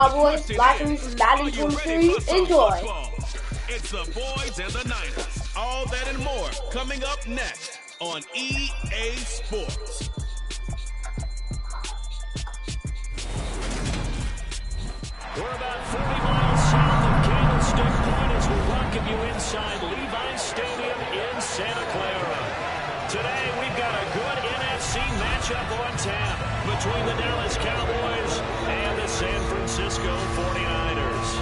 Cowboy, live from Madden 23. Enjoy. It's the boys and the Niners. All that and more coming up next on EA Sports. We're about 40 miles south of Candlestick Point as we welcome you inside Levi's Stadium in Santa Clara. Today we've got a good NFC matchup on tap between the Dallas Cowboys and the San Francisco 49ers.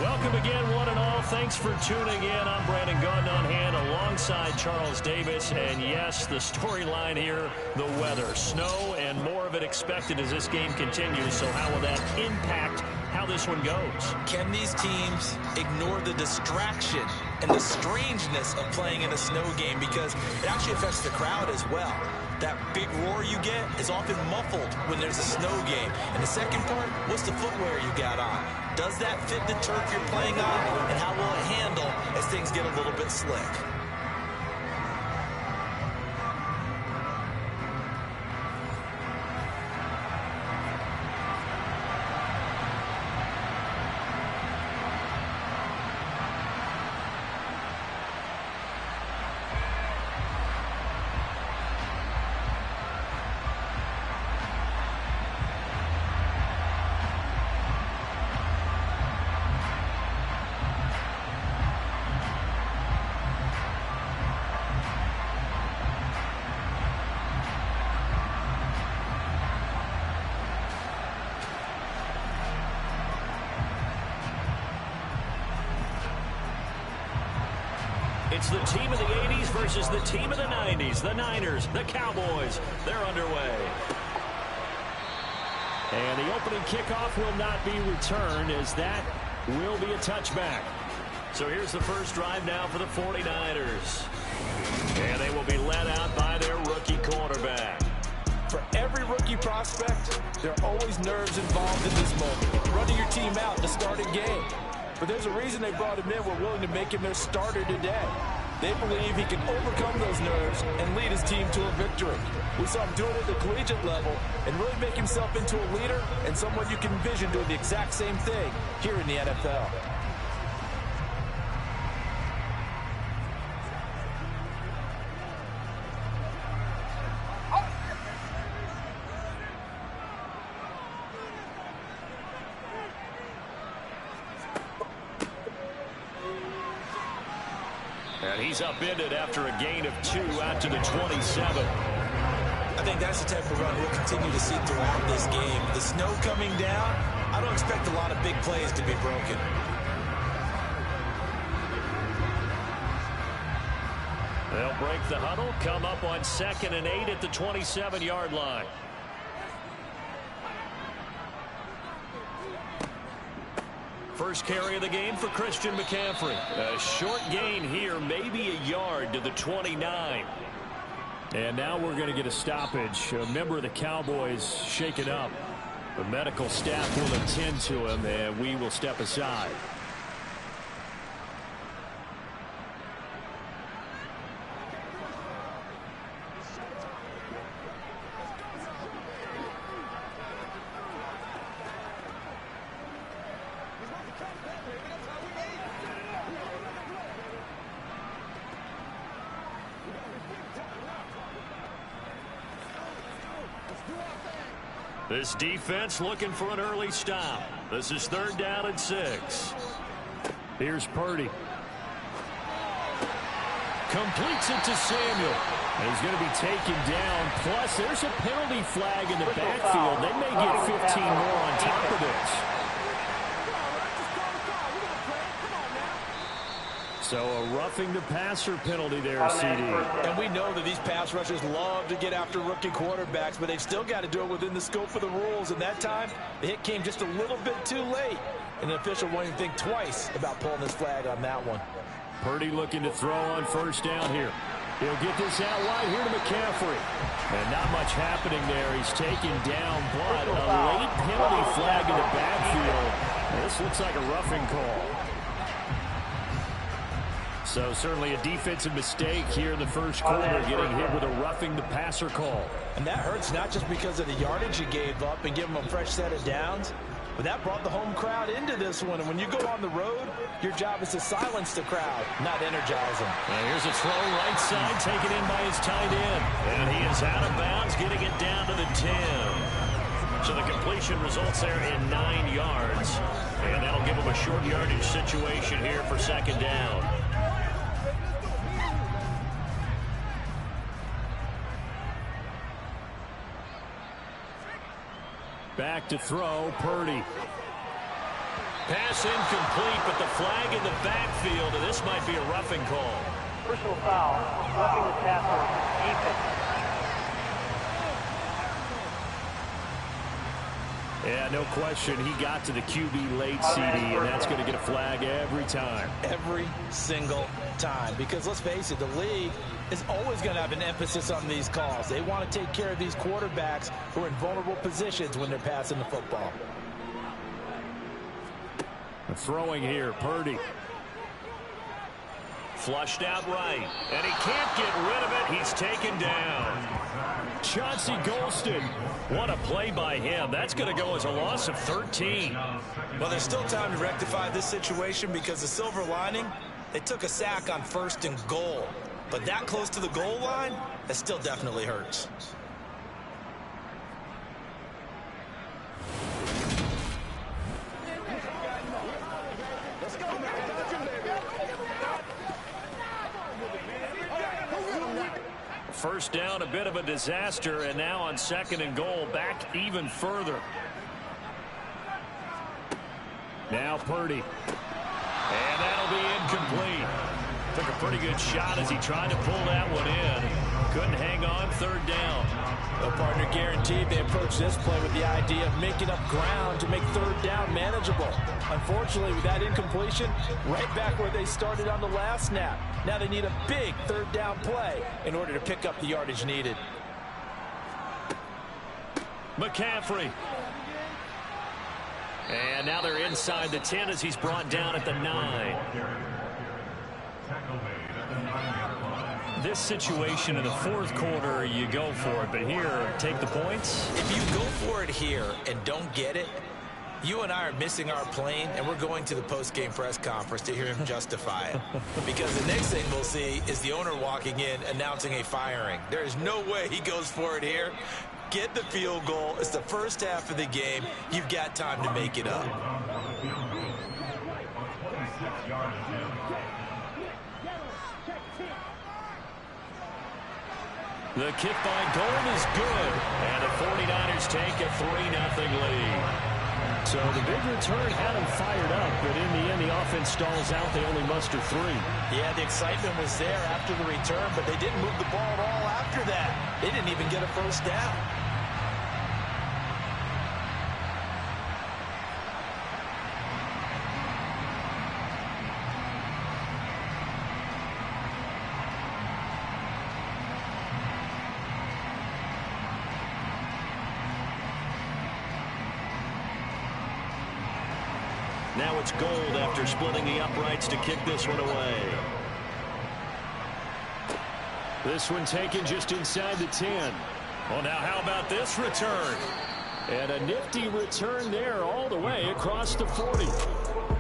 Welcome again, one and all. Thanks for tuning in. I'm Brandon Gordon on hand alongside Charles Davis. And yes, the storyline here, the weather. Snow and more of it expected as this game continues. So how will that impact how this one goes? Can these teams ignore the distraction and the strangeness of playing in a snow game? Because it actually affects the crowd as well. That big roar you get is often muffled when there's a snow game. And the second part, what's the footwear you got on? Does that fit the turf you're playing on? And how will it handle as things get a little bit slick? It's the team of the 80s versus the team of the 90s. The Niners, the Cowboys, they're underway. And the opening kickoff will not be returned as that will be a touchback. So here's the first drive now for the 49ers. And they will be led out by their rookie quarterback. For every rookie prospect, there are always nerves involved in this moment. Running your team out to start a game. But there's a reason they brought him in. We're willing to make him their starter today. They believe he can overcome those nerves and lead his team to a victory. We saw him do it at the collegiate level and really make himself into a leader and someone you can envision doing the exact same thing here in the NFL. And he's upended after a gain of 2 out to the 27. I think that's the type of run we'll continue to see throughout this game. The snow coming down, I don't expect a lot of big plays to be broken. They'll break the huddle, come up on 2nd and 8 at the 27-yard line. First carry of the game for Christian McCaffrey. A short gain here, maybe a yard to the 29. And now we're going to get a stoppage. A member of the Cowboys shaken up. The medical staff will attend to him, and we will step aside. This defense looking for an early stop. This is 3rd down and 6. Here's Purdy. Completes it to Samuel. He's going to be taken down. Plus, there's a penalty flag in the backfield. They may get 15 more on top of this. So a roughing the passer penalty there, CD. And we know that these pass rushers love to get after rookie quarterbacks, but they've still got to do it within the scope of the rules. And that time, the hit came just a little bit too late. And the official won't even think twice about pulling this flag on that one. Purdy looking to throw on 1st down here. He'll get this out wide here to McCaffrey. And not much happening there. He's taken down, but a late penalty flag in the backfield. This looks like a roughing call. So certainly a defensive mistake here in the first quarter, getting hit with a roughing the passer call. And that hurts not just because of the yardage you gave up and giving them a fresh set of downs, but that brought the home crowd into this one. And when you go on the road, your job is to silence the crowd, not energize them. And here's a throw right side, taken in by his tight end. And he is out of bounds, getting it down to the 10. So the completion results there in 9 yards. And that'll give him a short yardage situation here for second down. Back to throw, Purdy. Pass incomplete, but the flag in the backfield, and this might be a roughing call. Personal foul, roughing the tackle, defense. Yeah, no question. He got to the QB late, CD, and that's going to get a flag every time. Every single time. Because let's face it, the league is always going to have an emphasis on these calls. They want to take care of these quarterbacks who are in vulnerable positions when they're passing the football. Throwing here, Purdy. Flushed out right, and he can't get rid of it. He's taken down. Chauncey Golston. What a play by him. That's going to go as a loss of 13. Well, there's still time to rectify this situation because the silver lining, they took a sack on 1st and goal. But that close to the goal line, that still definitely hurts. First down, a bit of a disaster, and now on 2nd and goal, back even further. Now Purdy. And that'll be incomplete. Took a pretty good shot as he tried to pull that one in. Couldn't hang on, 3rd down. No partner guaranteed. They approach this play with the idea of making up ground to make 3rd down manageable. Unfortunately, with that incompletion, right back where they started on the last snap. Now they need a big 3rd down play in order to pick up the yardage needed. McCaffrey. And now they're inside the 10 as he's brought down at the 9. This situation in the 4th quarter, you go for it. But here, take the points. If you go for it here and don't get it, you and I are missing our plane, and we're going to the post-game press conference to hear him justify it. Because the next thing we'll see is the owner walking in announcing a firing. There is no way he goes for it here. Get the field goal. It's the first half of the game. You've got time to make it up. The kick by Gold is good. And the 49ers take a 3-0 lead. So the big return had them fired up, but in the end, the offense stalls out. They only muster 3. Yeah, the excitement was there after the return, but they didn't move the ball at all after that. They didn't even get a first down. Now it's Gold after splitting the uprights to kick this one away. This one taken just inside the 10. Well, now how about this return? And a nifty return there all the way across the 40.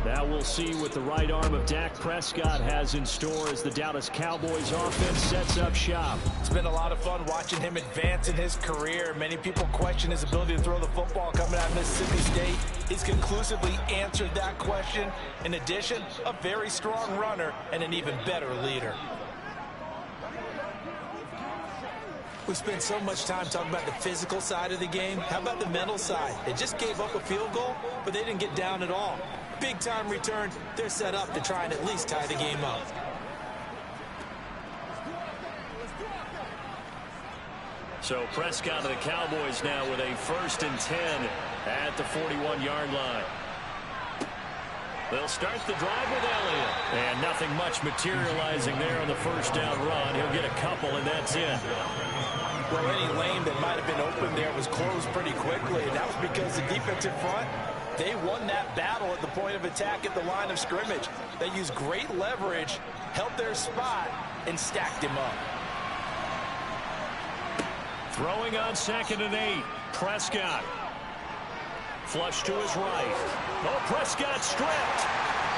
Now we'll see what the right arm of Dak Prescott has in store as the Dallas Cowboys offense sets up shop. It's been a lot of fun watching him advance in his career. Many people question his ability to throw the football coming out of Mississippi State. He's conclusively answered that question. In addition, a very strong runner and an even better leader. We spent so much time talking about the physical side of the game. How about the mental side? They just gave up a field goal, but they didn't get down at all. Big-time return. They're set up to try and at least tie the game up. So Prescott of the Cowboys now with a 1st and 10 at the 41-yard line. They'll start the drive with Elliott. And nothing much materializing there on the first down run. He'll get a couple, and that's it. Well, any lane that might have been open there was closed pretty quickly, and that was because the defensive front They won that battle at the point of attack at the line of scrimmage. They used great leverage, held their spot, and stacked him up. Throwing on 2nd and 8. Prescott. Flush to his right. Oh, Prescott stripped.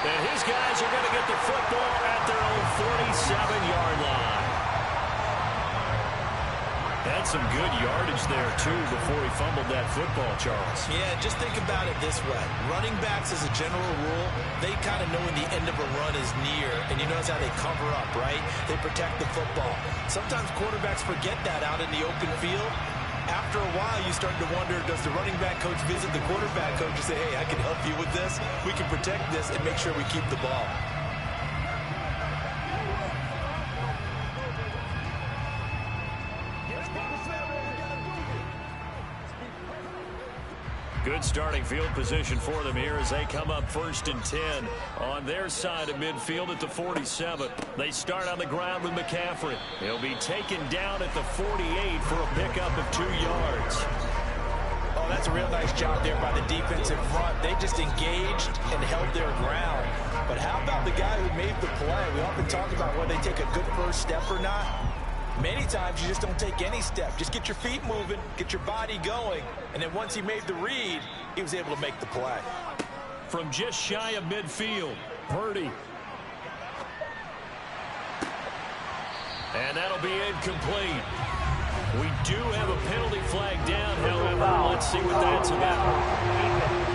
And his guys are going to get the football at their own 47-yard line. Had some good yardage there, too, before he fumbled that football, Charles. Yeah, just think about it this way. Running backs, as a general rule, they kind of know when the end of a run is near, and you notice how they cover up, right? They protect the football. Sometimes quarterbacks forget that out in the open field. After a while, you start to wonder, does the running back coach visit the quarterback coach and say, hey, I can help you with this. We can protect this and make sure we keep the ball. Good starting field position for them here as they come up 1st and 10 on their side of midfield at the 47. They start on the ground with McCaffrey. He'll be taken down at the 48 for a pickup of 2 yards. Oh, that's a real nice job there by the defensive front. They just engaged and held their ground. But how about the guy who made the play? We often talk about whether they take a good first step or not. Many times you just don't take any step. Just get your feet moving, get your body going, and then once he made the read, he was able to make the play. From just shy of midfield, Purdy. And that'll be incomplete. We do have a penalty flag down, however. Let's see what that's about.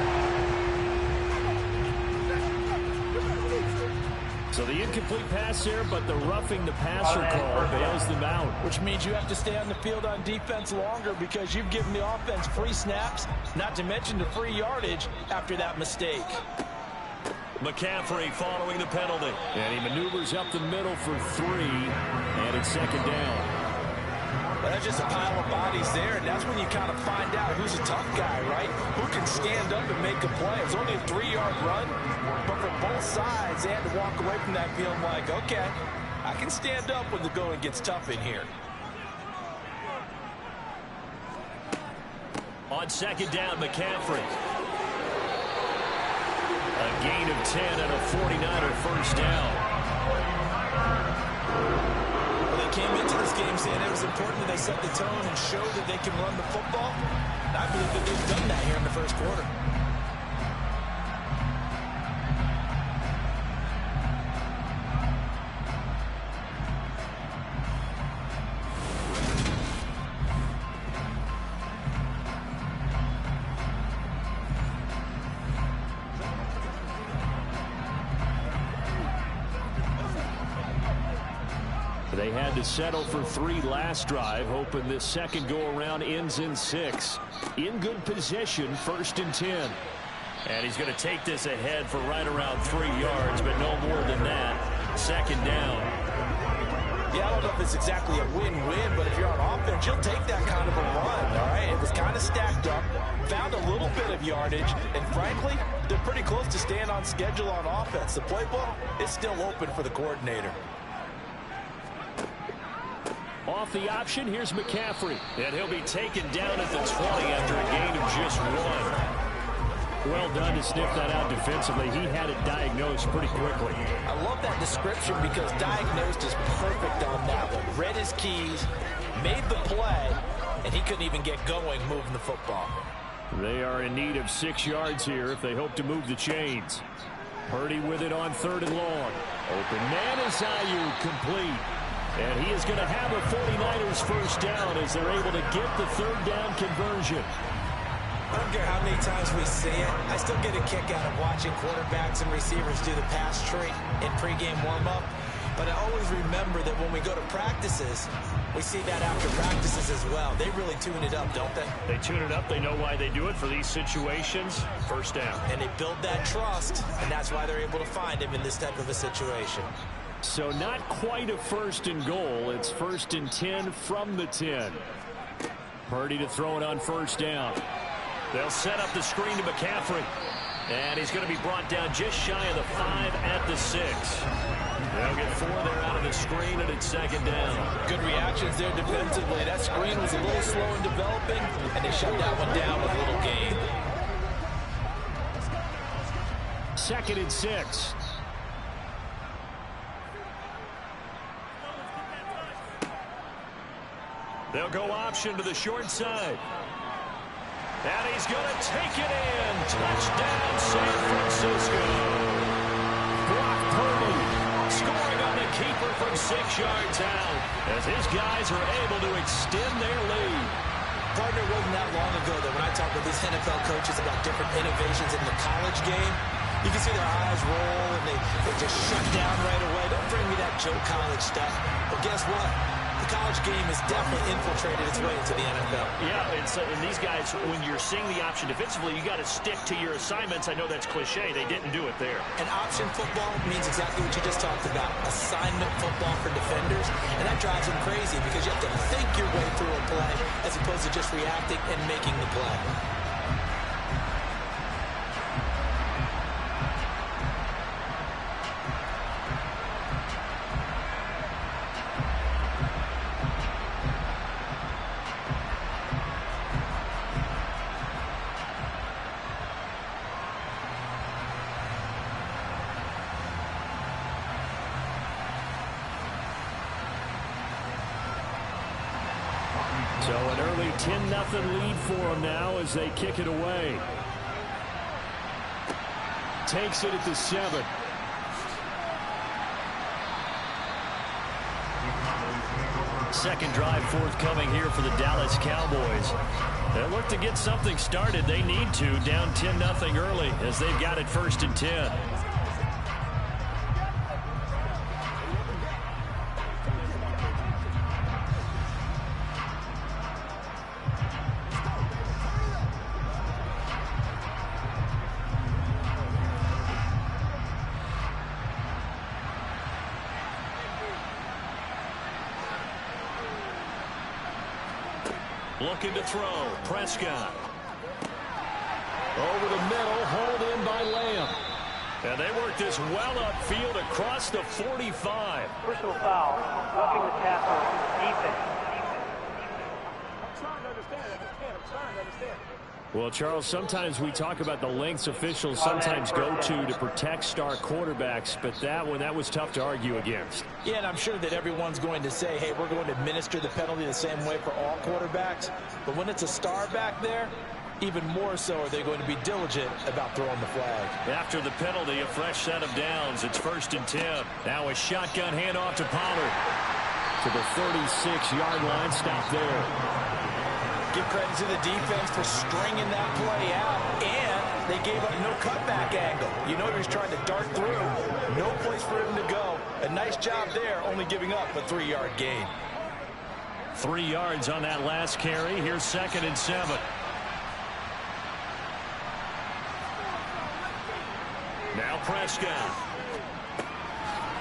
So the incomplete pass there, but the roughing the passer call bails them out. Which means you have to stay on the field on defense longer because you've given the offense free snaps, not to mention the free yardage after that mistake. McCaffrey following the penalty. And he maneuvers up the middle for 3, and it's 2nd down. Well, that's just a pile of bodies there, and that's when you kind of find out who's a tough guy, right? Who can stand up and make a play. It was only a 3-yard run, but for both sides, they had to walk away from that feeling like, okay, I can stand up when the going gets tough in here. On 2nd down, McCaffrey. A gain of 10 and a 49er first down. Came into this game saying it was important that they set the tone and show that they can run the football. And I believe that they've done that here in the first quarter. They had to settle for 3 last drive, hoping this second go-around ends in 6. In good position, 1st and 10. And he's going to take this ahead for right around 3 yards, but no more than that. 2nd down. Yeah, I don't know if it's exactly a win-win, but if you're on offense, you'll take that kind of a run, all right? It was kind of stacked up, found a little bit of yardage, and frankly, they're pretty close to staying on schedule on offense. The playbook is still open for the coordinator. Off the option, here's McCaffrey. And he'll be taken down at the 20 after a gain of just 1. Well done to sniff that out defensively. He had it diagnosed pretty quickly. I love that description because diagnosed is perfect on that one. Read his keys, made the play, and he couldn't even get going moving the football. They are in need of 6 yards here if they hope to move the chains. Purdy with it on 3rd and long. Open man is Ayuk, complete. And he is going to have a 49ers first down as they're able to get the 3rd down conversion. I don't care how many times we see it. I still get a kick out of watching quarterbacks and receivers do the pass tree in pregame warm-up. But I always remember that when we go to practices, we see that after practices as well. They really tune it up, don't they? They tune it up. They know why they do it for these situations. First down. And they build that trust, and that's why they're able to find him in this type of a situation. So not quite a 1st and goal. It's 1st and 10 from the 10. Purdy to throw it on 1st down. They'll set up the screen to McCaffrey. And he's going to be brought down just shy of the 5 at the 6. They'll get 4 there out of the screen, and it's 2nd down. Good reactions there defensively. That screen was a little slow in developing, and they shut that one down with a little gain. 2nd and 6. They'll go option to the short side. And he's going to take it in. Touchdown, San Francisco. Brock Purdy scoring on the keeper from 6 yards out as his guys are able to extend their lead. Partner, it wasn't that long ago that when I talk with these NFL coaches about different innovations in the college game, you can see their eyes roll and they just shut down right away. Don't bring me that Joe College stuff. But guess what? The college game has definitely infiltrated its way into the NFL. Yeah, and these guys, when you're seeing the option defensively, you got to stick to your assignments. I know that's cliche. They didn't do it there. And option football means exactly what you just talked about, assignment football for defenders. And that drives them crazy because you have to think your way through a play as opposed to just reacting and making the play. So an early 10-0 lead for them now as they kick it away. Takes it at the 7. Second drive forthcoming here for the Dallas Cowboys. They look to get something started. They need to, down 10-0 early as they've got it 1st and 10. Looking to throw. Prescott. Over the middle, hauled in by Lamb. And they work this well upfield across the 45. Personal foul. Roughing the tackle. Defense. Well, Charles, sometimes we talk about the lengths officials sometimes go to protect star quarterbacks, but that was tough to argue against. Yeah, and I'm sure that everyone's going to say, hey, we're going to administer the penalty the same way for all quarterbacks. But when it's a star back there, even more so are they going to be diligent about throwing the flag. After the penalty, a fresh set of downs. It's 1st and 10. Now a shotgun handoff to Pollard. To the 36-yard line. Stop there. Give credit to the defense for stringing that play out, and they gave up no cutback angle. You know he was trying to dart through. No place for him to go. A nice job there, only giving up a 3-yard gain. 3 yards on that last carry. Here's 2nd and 7. Now Prescott.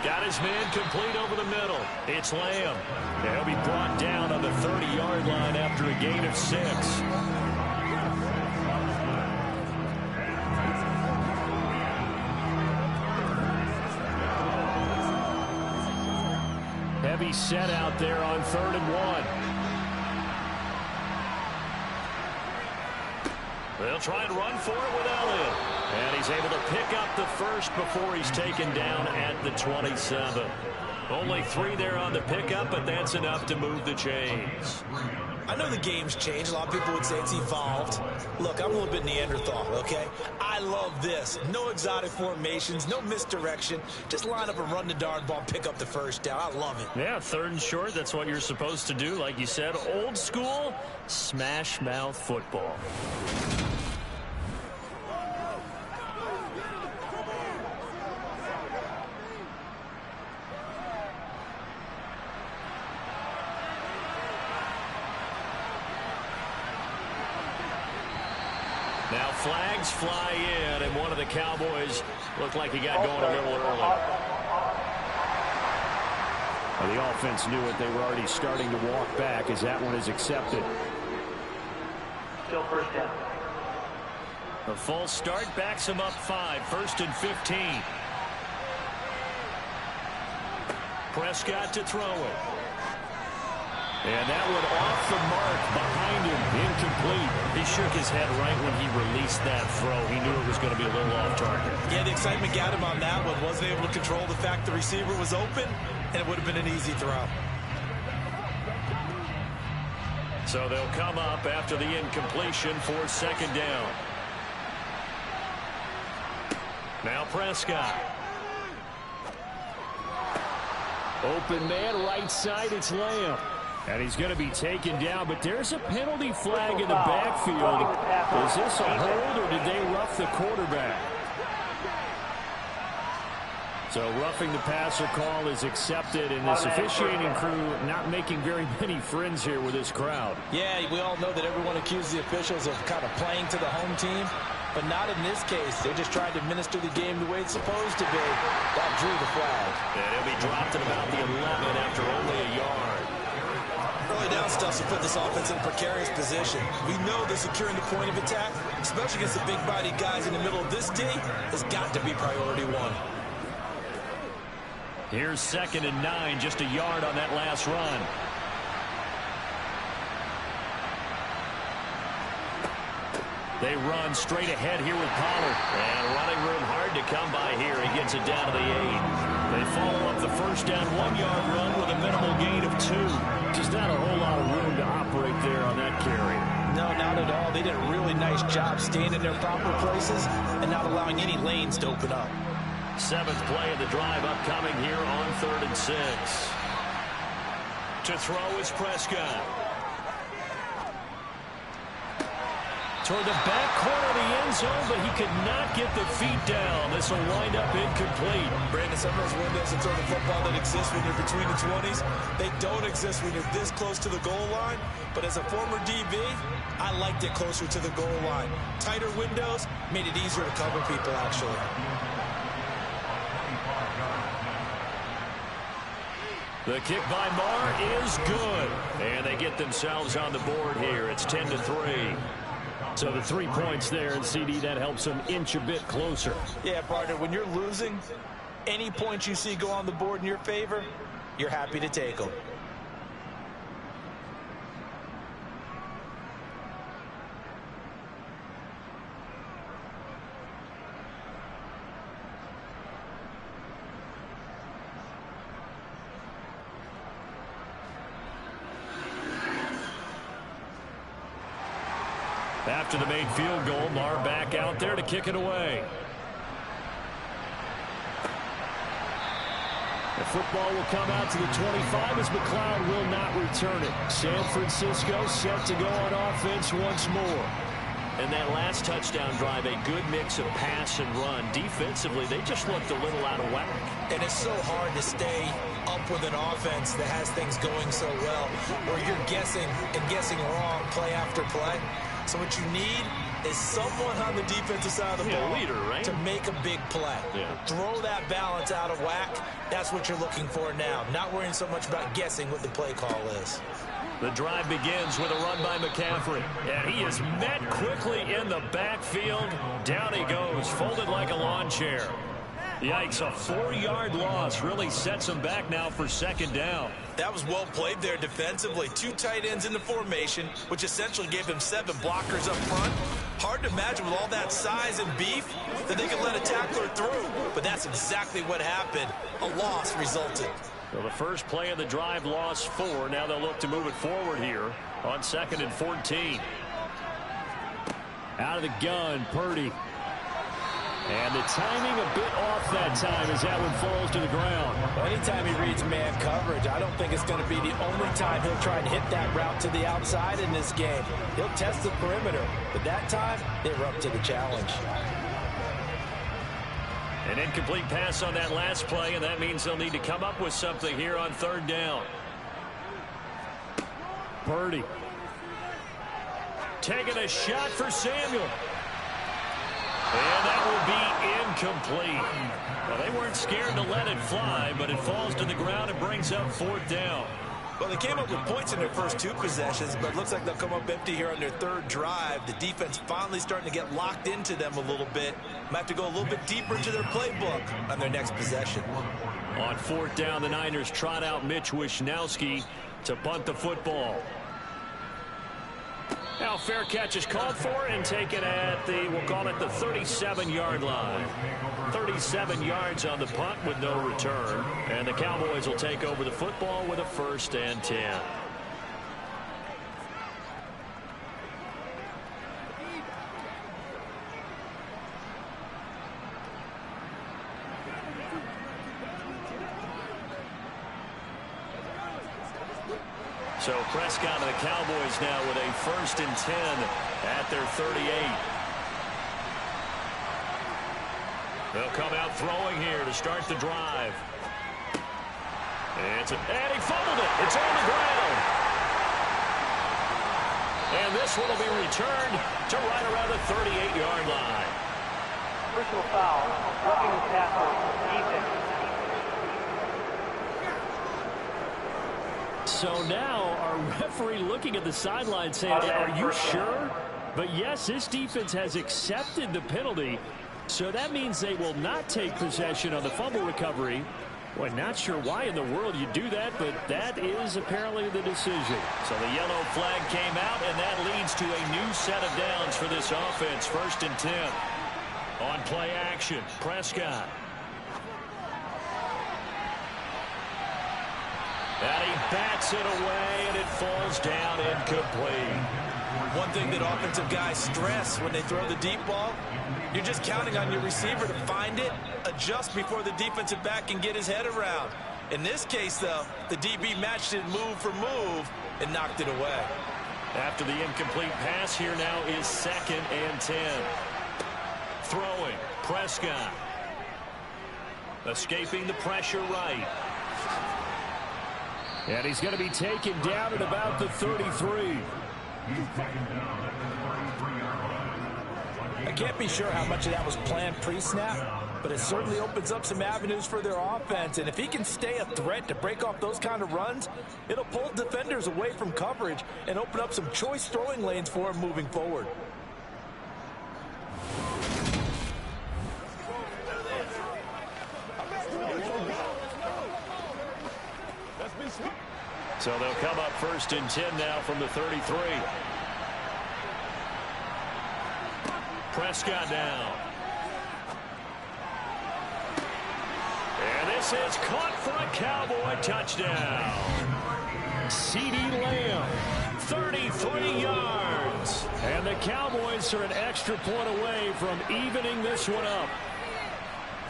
Got his man complete over the middle. It's Lamb. He'll be brought down on the 30-yard line after a gain of 6. Heavy set out there on 3rd and 1. They'll try and run for it with Elliott. And he's able to pick up the first before he's taken down at the 27. Only 3 there on the pickup, but that's enough to move the chains. I know the game's changed. A lot of people would say it's evolved. Look, I'm a little bit Neanderthal, okay? I love this. No exotic formations, no misdirection. Just line up and run the darn ball, pick up the first down. I love it. Yeah, 3rd and short, that's what you're supposed to do. Like you said, old school, smash mouth football. Now flags fly in, and one of the Cowboys looked like he got going a little early. Well, the offense knew it. They were already starting to walk back as that one is accepted. Still 1st down. The false start backs him up 5. 1st and 15. Prescott to throw it. And that one off the mark behind him. Incomplete. He shook his head right when he released that throw. He knew it was going to be a little off target. Yeah, the excitement got him on that one. Wasn't able to control the fact the receiver was open, and it would have been an easy throw. So they'll come up after the incompletion for second down. Now Prescott. Open man, right side, it's Lamb. And he's going to be taken down, but there's a penalty flag in the backfield. Is this a hold, or did they rough the quarterback? So roughing the passer call is accepted, and this officiating crew not making very many friends here with this crowd. Yeah, we all know that everyone accuses the officials of kind of playing to the home team, but not in this case. They just tried to administer the game the way it's supposed to be. That drew the flag. And it'll be dropped at about the 11 after only a yard. Early down stuff to put this offense in a precarious position. We know that securing the point of attack, especially against the big-bodied guys in the middle of this D, has got to be priority one. Here's 2nd and 9, just a yard on that last run. They run straight ahead here with Pollard. And running room hard to come by here. He gets it down to the 8. They follow up the first down 1-yard run with a minimal gain of 2. Just not a whole lot of room to operate there on that carry. No, not at all. They did a really nice job staying in their proper places and not allowing any lanes to open up. 7th play of the drive upcoming here on 3rd and 6. To throw is Prescott. Toward the back corner of the end zone, but he could not get the feet down. This will wind up incomplete. Brandon, some of those windows in throwing the football that exist when you're between the 20s, they don't exist when you're this close to the goal line. But as a former DB, I liked it closer to the goal line. Tighter windows made it easier to cover people, actually. The kick by Marr is good. And they get themselves on the board here. It's 10-3. So the 3 points there, and CD, that helps them inch a bit closer. Yeah, partner, when you're losing, any points you see go on the board in your favor, you're happy to take them. After the made field goal, Marr back out there to kick it away. The football will come out to the 25 as McLeod will not return it. San Francisco set to go on offense once more. And that last touchdown drive, a good mix of pass and run. Defensively, they just looked a little out of whack. And it's so hard to stay up with an offense that has things going so well, where you're guessing and guessing wrong play after play. So what you need is someone on the defensive side of the ball leader, right? to make a big play. Yeah. Throw that balance out of whack. That's what you're looking for now. Not worrying so much about guessing what the play call is. The drive begins with a run by McCaffrey. And he is met quickly in the backfield. Down he goes, folded like a lawn chair. Yikes, a 4-yard loss really sets him back now for second down. That was well played there defensively. 2 tight ends in the formation, which essentially gave them 7 blockers up front. Hard to imagine with all that size and beef that they could let a tackler through. But that's exactly what happened. A loss resulted. So the first play of the drive lost 4. Now they'll look to move it forward here on 2nd and 14. Out of the gun, Purdy. And the timing a bit off that time as that one falls to the ground. Well, anytime he reads man coverage, I don't think it's going to be the only time he'll try and hit that route to the outside in this game. He'll test the perimeter, but that time, they were up to the challenge. An incomplete pass on that last play, and that means they'll need to come up with something here on 3rd down. Purdy. Taking a shot for Samuel. And that will be incomplete. Well, they weren't scared to let it fly, but it falls to the ground and brings up 4th down. Well, they came up with points in their first 2 possessions, but it looks like they'll come up empty here on their 3rd drive. The defense finally starting to get locked into them a little bit. Might have to go a little bit deeper into their playbook on their next possession. On 4th down, the Niners trot out Mitch Wishnowski to punt the football. Now fair catch is called for and taken at the, we'll call it the 37-yard line. 37 yards on the punt with no return. And the Cowboys will take over the football with a 1st and 10. So Prescott and the Cowboys now with a 1st and 10 at their 38. They'll come out throwing here to start the drive. And he fumbled it. It's on the ground. And this one will be returned to right around the 38-yard line. Personal foul. Roughing the tackle. Defense. So now our referee looking at the sideline saying, are you sure? But yes, this defense has accepted the penalty. So that means they will not take possession on the fumble recovery. Well, not sure why in the world you do that, but that is apparently the decision. So the yellow flag came out, and that leads to a new set of downs for this offense. 1st and 10. On play action, Prescott. And he bats it away, and it falls down incomplete. One thing that offensive guys stress when they throw the deep ball, you're just counting on your receiver to find it, adjust before the defensive back can get his head around. In this case, though, the DB matched it move for move and knocked it away. After the incomplete pass, here now is 2nd and 10. Throwing, Prescott. Escaping the pressure right. And he's going to be taken down at about the 33. I can't be sure how much of that was planned pre-snap, but it certainly opens up some avenues for their offense. And if he can stay a threat to break off those kind of runs, it'll pull defenders away from coverage and open up some choice throwing lanes for him moving forward. So they'll come up 1st and 10 now from the 33. Prescott down. And this is caught for a Cowboy touchdown. CeeDee Lamb, 33 yards. And the Cowboys are an extra point away from evening this one up.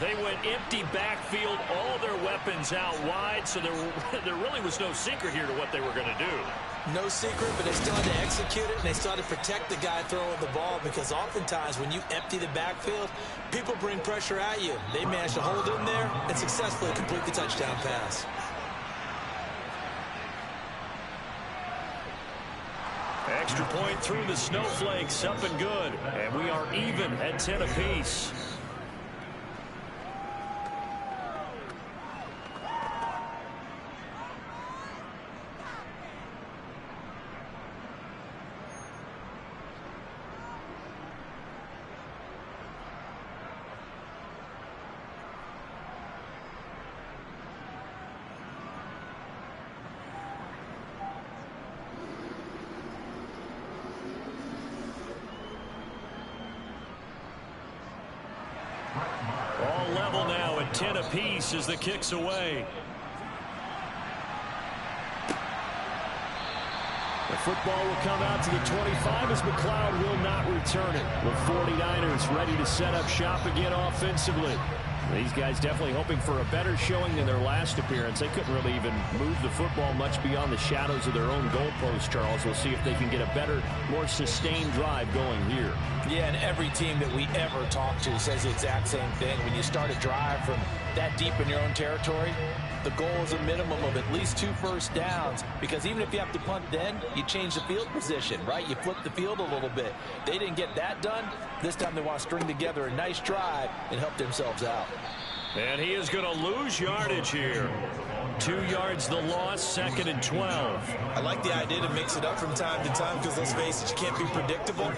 They went empty backfield, all their weapons out wide, so there really was no secret here to what they were going to do. No secret, but they still had to execute it, and they still had to protect the guy throwing the ball, because oftentimes when you empty the backfield, people bring pressure at you. They managed to hold in there and successfully complete the touchdown pass. Extra point through the snowflakes, up and good. And we are even at 10 apiece. All level now at 10 apiece as the kick's away. The football will come out to the 25 as McLeod will not return it. The 49ers ready to set up shop again offensively. These guys definitely hoping for a better showing than their last appearance. They couldn't really even move the football much beyond the shadows of their own goalpost, Charles. We'll see if they can get a better, more sustained drive going here. Yeah, and every team that we ever talk to says the exact same thing. When you start a drive from that deep in your own territory, the goal is a minimum of at least 2 first downs, because even if you have to punt then, you change the field position, right? You flip the field a little bit. They didn't get that done. This time they want to string together a nice drive and help themselves out. And he is going to lose yardage here. 2 yards the loss, 2nd and 12. I like the idea to mix it up from time to time, because let's face it, you can't be predictable.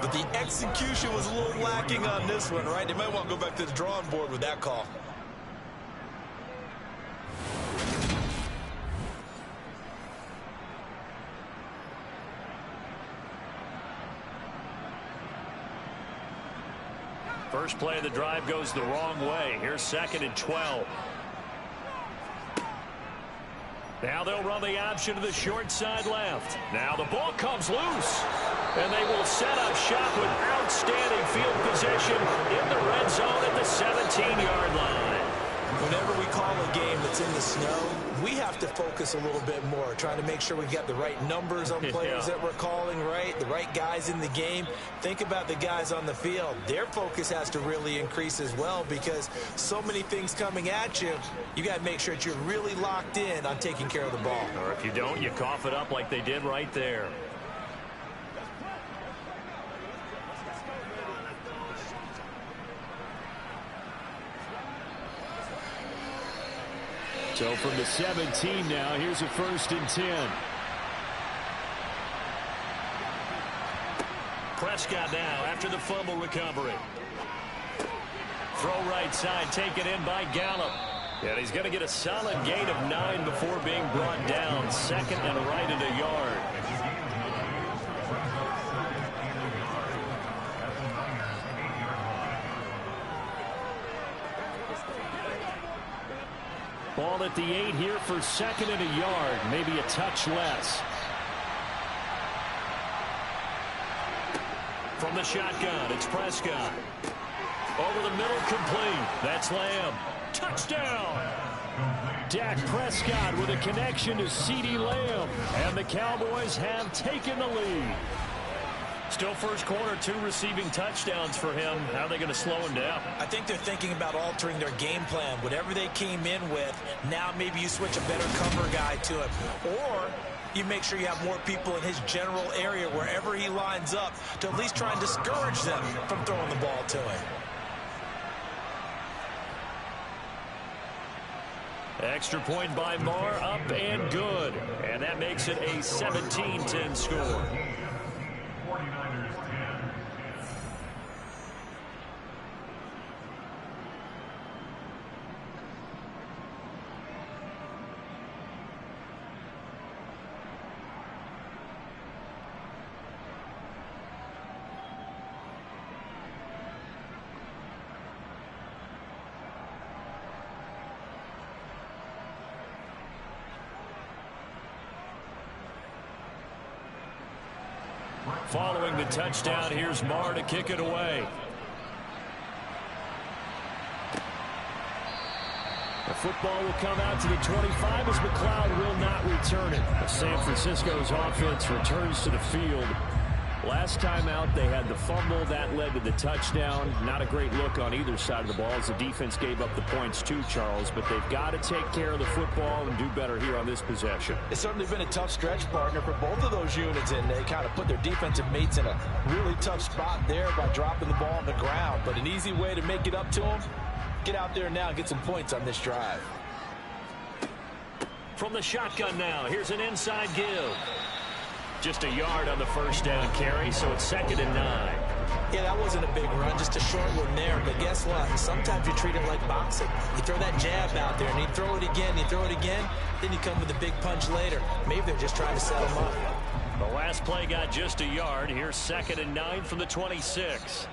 But the execution was a little lacking on this one, right? They might want to go back to the drawing board with that call. First play of the drive goes the wrong way. Here's 2nd and 12. Now they'll run the option to the short side left. Now the ball comes loose. And they will set up shop with outstanding field position in the red zone at the 17-yard line. Whenever we call a game that's in the snow, we have to focus a little bit more, trying to make sure we got the right numbers on players that we're calling, right? The right guys in the game. Think about the guys on the field. Their focus has to really increase as well because so many things coming at you, you got to make sure that you're really locked in on taking care of the ball. Or if you don't, you cough it up like they did right there. So from the 17 now, here's a 1st and 10. Prescott now after the fumble recovery. Throw right side, taken in by Gallup. And he's going to get a solid gain of 9 before being brought down. 2nd and right at a yard. Ball at the 8 here for 2nd and a yard, maybe a touch less. From the shotgun, it's Prescott. Over the middle, complete. That's Lamb. Touchdown! Dak Prescott with a connection to CeeDee Lamb. And the Cowboys have taken the lead. Still first quarter, 2 receiving touchdowns for him. How are they going to slow him down? I think they're thinking about altering their game plan. Whatever they came in with, now maybe you switch a better cover guy to him. Or you make sure you have more people in his general area wherever he lines up to at least try and discourage them from throwing the ball to him. Extra point by Marr, up and good. And that makes it a 17-10 score. Following the touchdown, here's Marr to kick it away. The football will come out to the 25 as McLeod will not return it. San Francisco's offense returns to the field. Last time out, they had the fumble. That led to the touchdown. Not a great look on either side of the ball as the defense gave up the points too, Charles. But they've got to take care of the football and do better here on this possession. It's certainly been a tough stretch, partner, for both of those units, and they kind of put their defensive mates in a really tough spot there by dropping the ball on the ground. But an easy way to make it up to them, get out there now and get some points on this drive. From the shotgun now, here's an inside give. Just a yard on the first down carry, so it's 2nd and 9. Yeah, that wasn't a big run, just a short one there. But guess what? Sometimes you treat it like boxing. You throw that jab out there, and you throw it again, you throw it again, then you come with a big punch later. Maybe they're just trying to set them up. The last play got just a yard. Here's 2nd and 9 from the 26.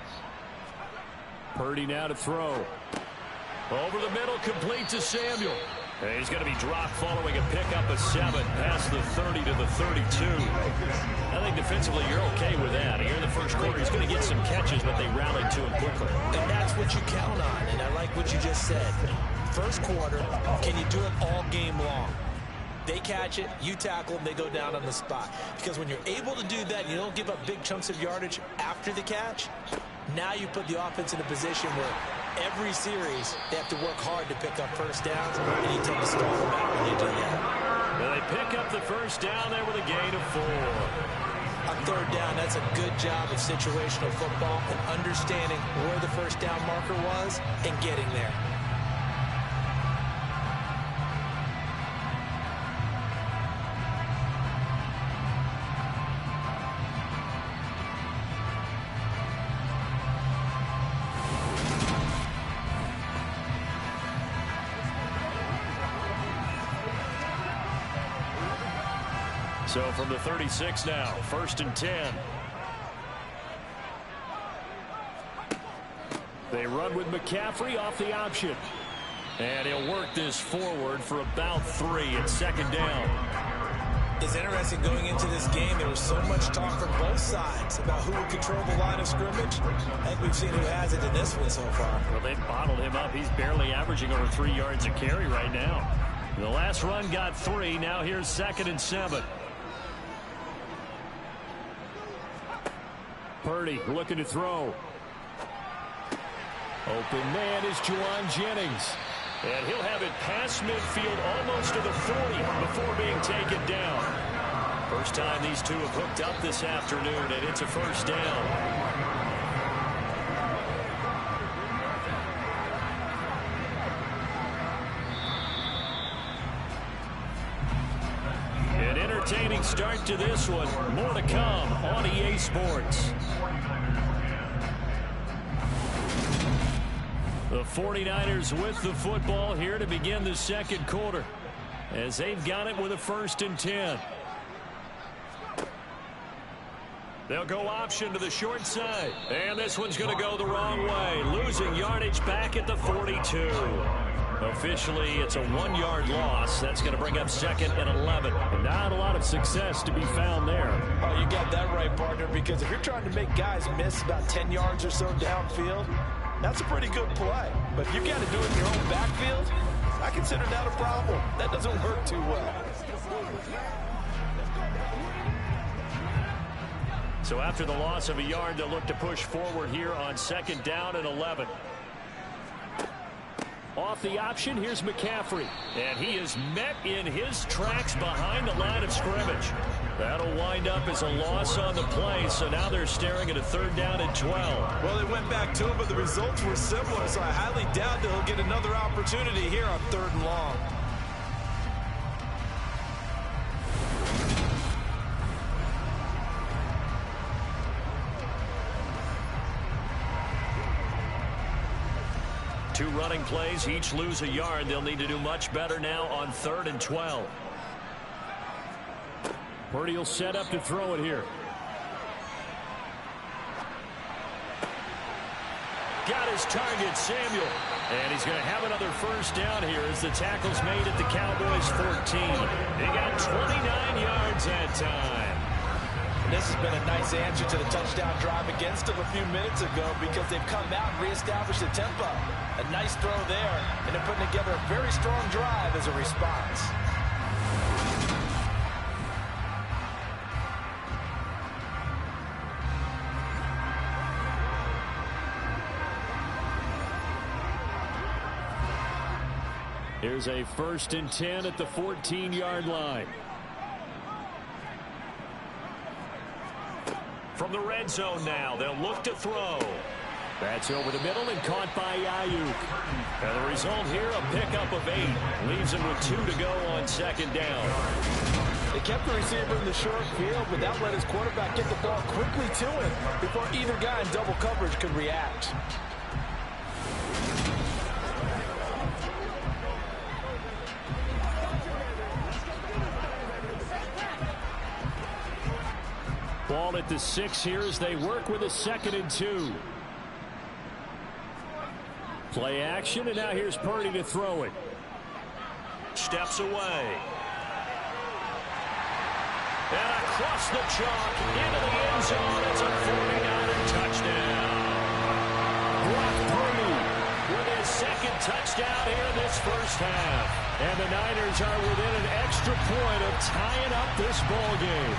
Purdy now to throw. Over the middle, complete to Samuel. And he's going to be dropped following a pickup of 7 past the 30 to the 32. I think defensively you're okay with that. Here in the first quarter, he's going to get some catches, but they rallied to him quickly. And that's what you count on, and I like what you just said. First quarter, can you do it all game long? They catch it, you tackle them, they go down on the spot. Because when you're able to do that, you don't give up big chunks of yardage after the catch, now you put the offense in a position where every series they have to work hard to pick up first downs, and you tend to stall them out when they do that. Well, they pick up the first down there with a gain of 4. On third down, that's a good job of situational football and understanding where the first down marker was and getting there. So from the 36 now, 1st and 10. They run with McCaffrey off the option. And he'll work this forward for about 3 at second down. It's interesting going into this game. There was so much talk from both sides about who would control the line of scrimmage. I think we've seen who has it in this one so far. Well, they've bottled him up. He's barely averaging over 3 yards a carry right now. The last run got 3. Now here's 2nd and 7. Purdy looking to throw. Open man is Juwan Jennings. And he'll have it past midfield almost to the 40 before being taken down. First time these two have hooked up this afternoon, and it's a first down. An entertaining start to this one. More to come on EA Sports. The 49ers with the football here to begin the second quarter as they've got it with a 1st and 10. They'll go option to the short side. And this one's going to go the wrong way. Losing yardage back at the 42. Officially, it's a 1-yard loss. That's going to bring up 2nd and 11. Not a lot of success to be found there. Oh, you got that right, partner, because if you're trying to make guys miss about 10 yards or so downfield, that's a pretty good play. But if you've got to do it in your own backfield, I consider that a problem. That doesn't work too well. So after the loss of a yard, they'll look to push forward here on 2nd down and 11. Off the option, here's McCaffrey. And he is met in his tracks behind the line of scrimmage. That'll wind up as a loss on the play, so now they're staring at a 3rd down and 12. Well, they went back to him, but the results were similar, so I highly doubt that he'll get another opportunity here on 3rd and long. Two running plays, each lose a yard. They'll need to do much better now on 3rd and 12. Purdy will set up to throw it here. Got his target, Samuel. And he's going to have another first down here as the tackle's made at the Cowboys 14. They got 29 yards that time. This has been a nice answer to the touchdown drive against them a few minutes ago because they've come out and reestablished the tempo. A nice throw there, and they're putting together a very strong drive as a response. Here's a 1st and 10 at the 14-yard line. From the red zone now, they'll look to throw. That's over the middle and caught by Ayuk. And the result here, a pickup of 8. Leaves him with 2 to go on 2nd down. They kept the receiver in the short field, but that let his quarterback get the ball quickly to him before either guy in double coverage could react. Ball at the 6 here as they work with a 2nd and 2. Play action, and now here's Purdy to throw it. Steps away. And across the chalk, into the end zone. It's a 49er touchdown. Brock Purdy with his 2nd touchdown here in this first half. And the Niners are within an extra point of tying up this ball game.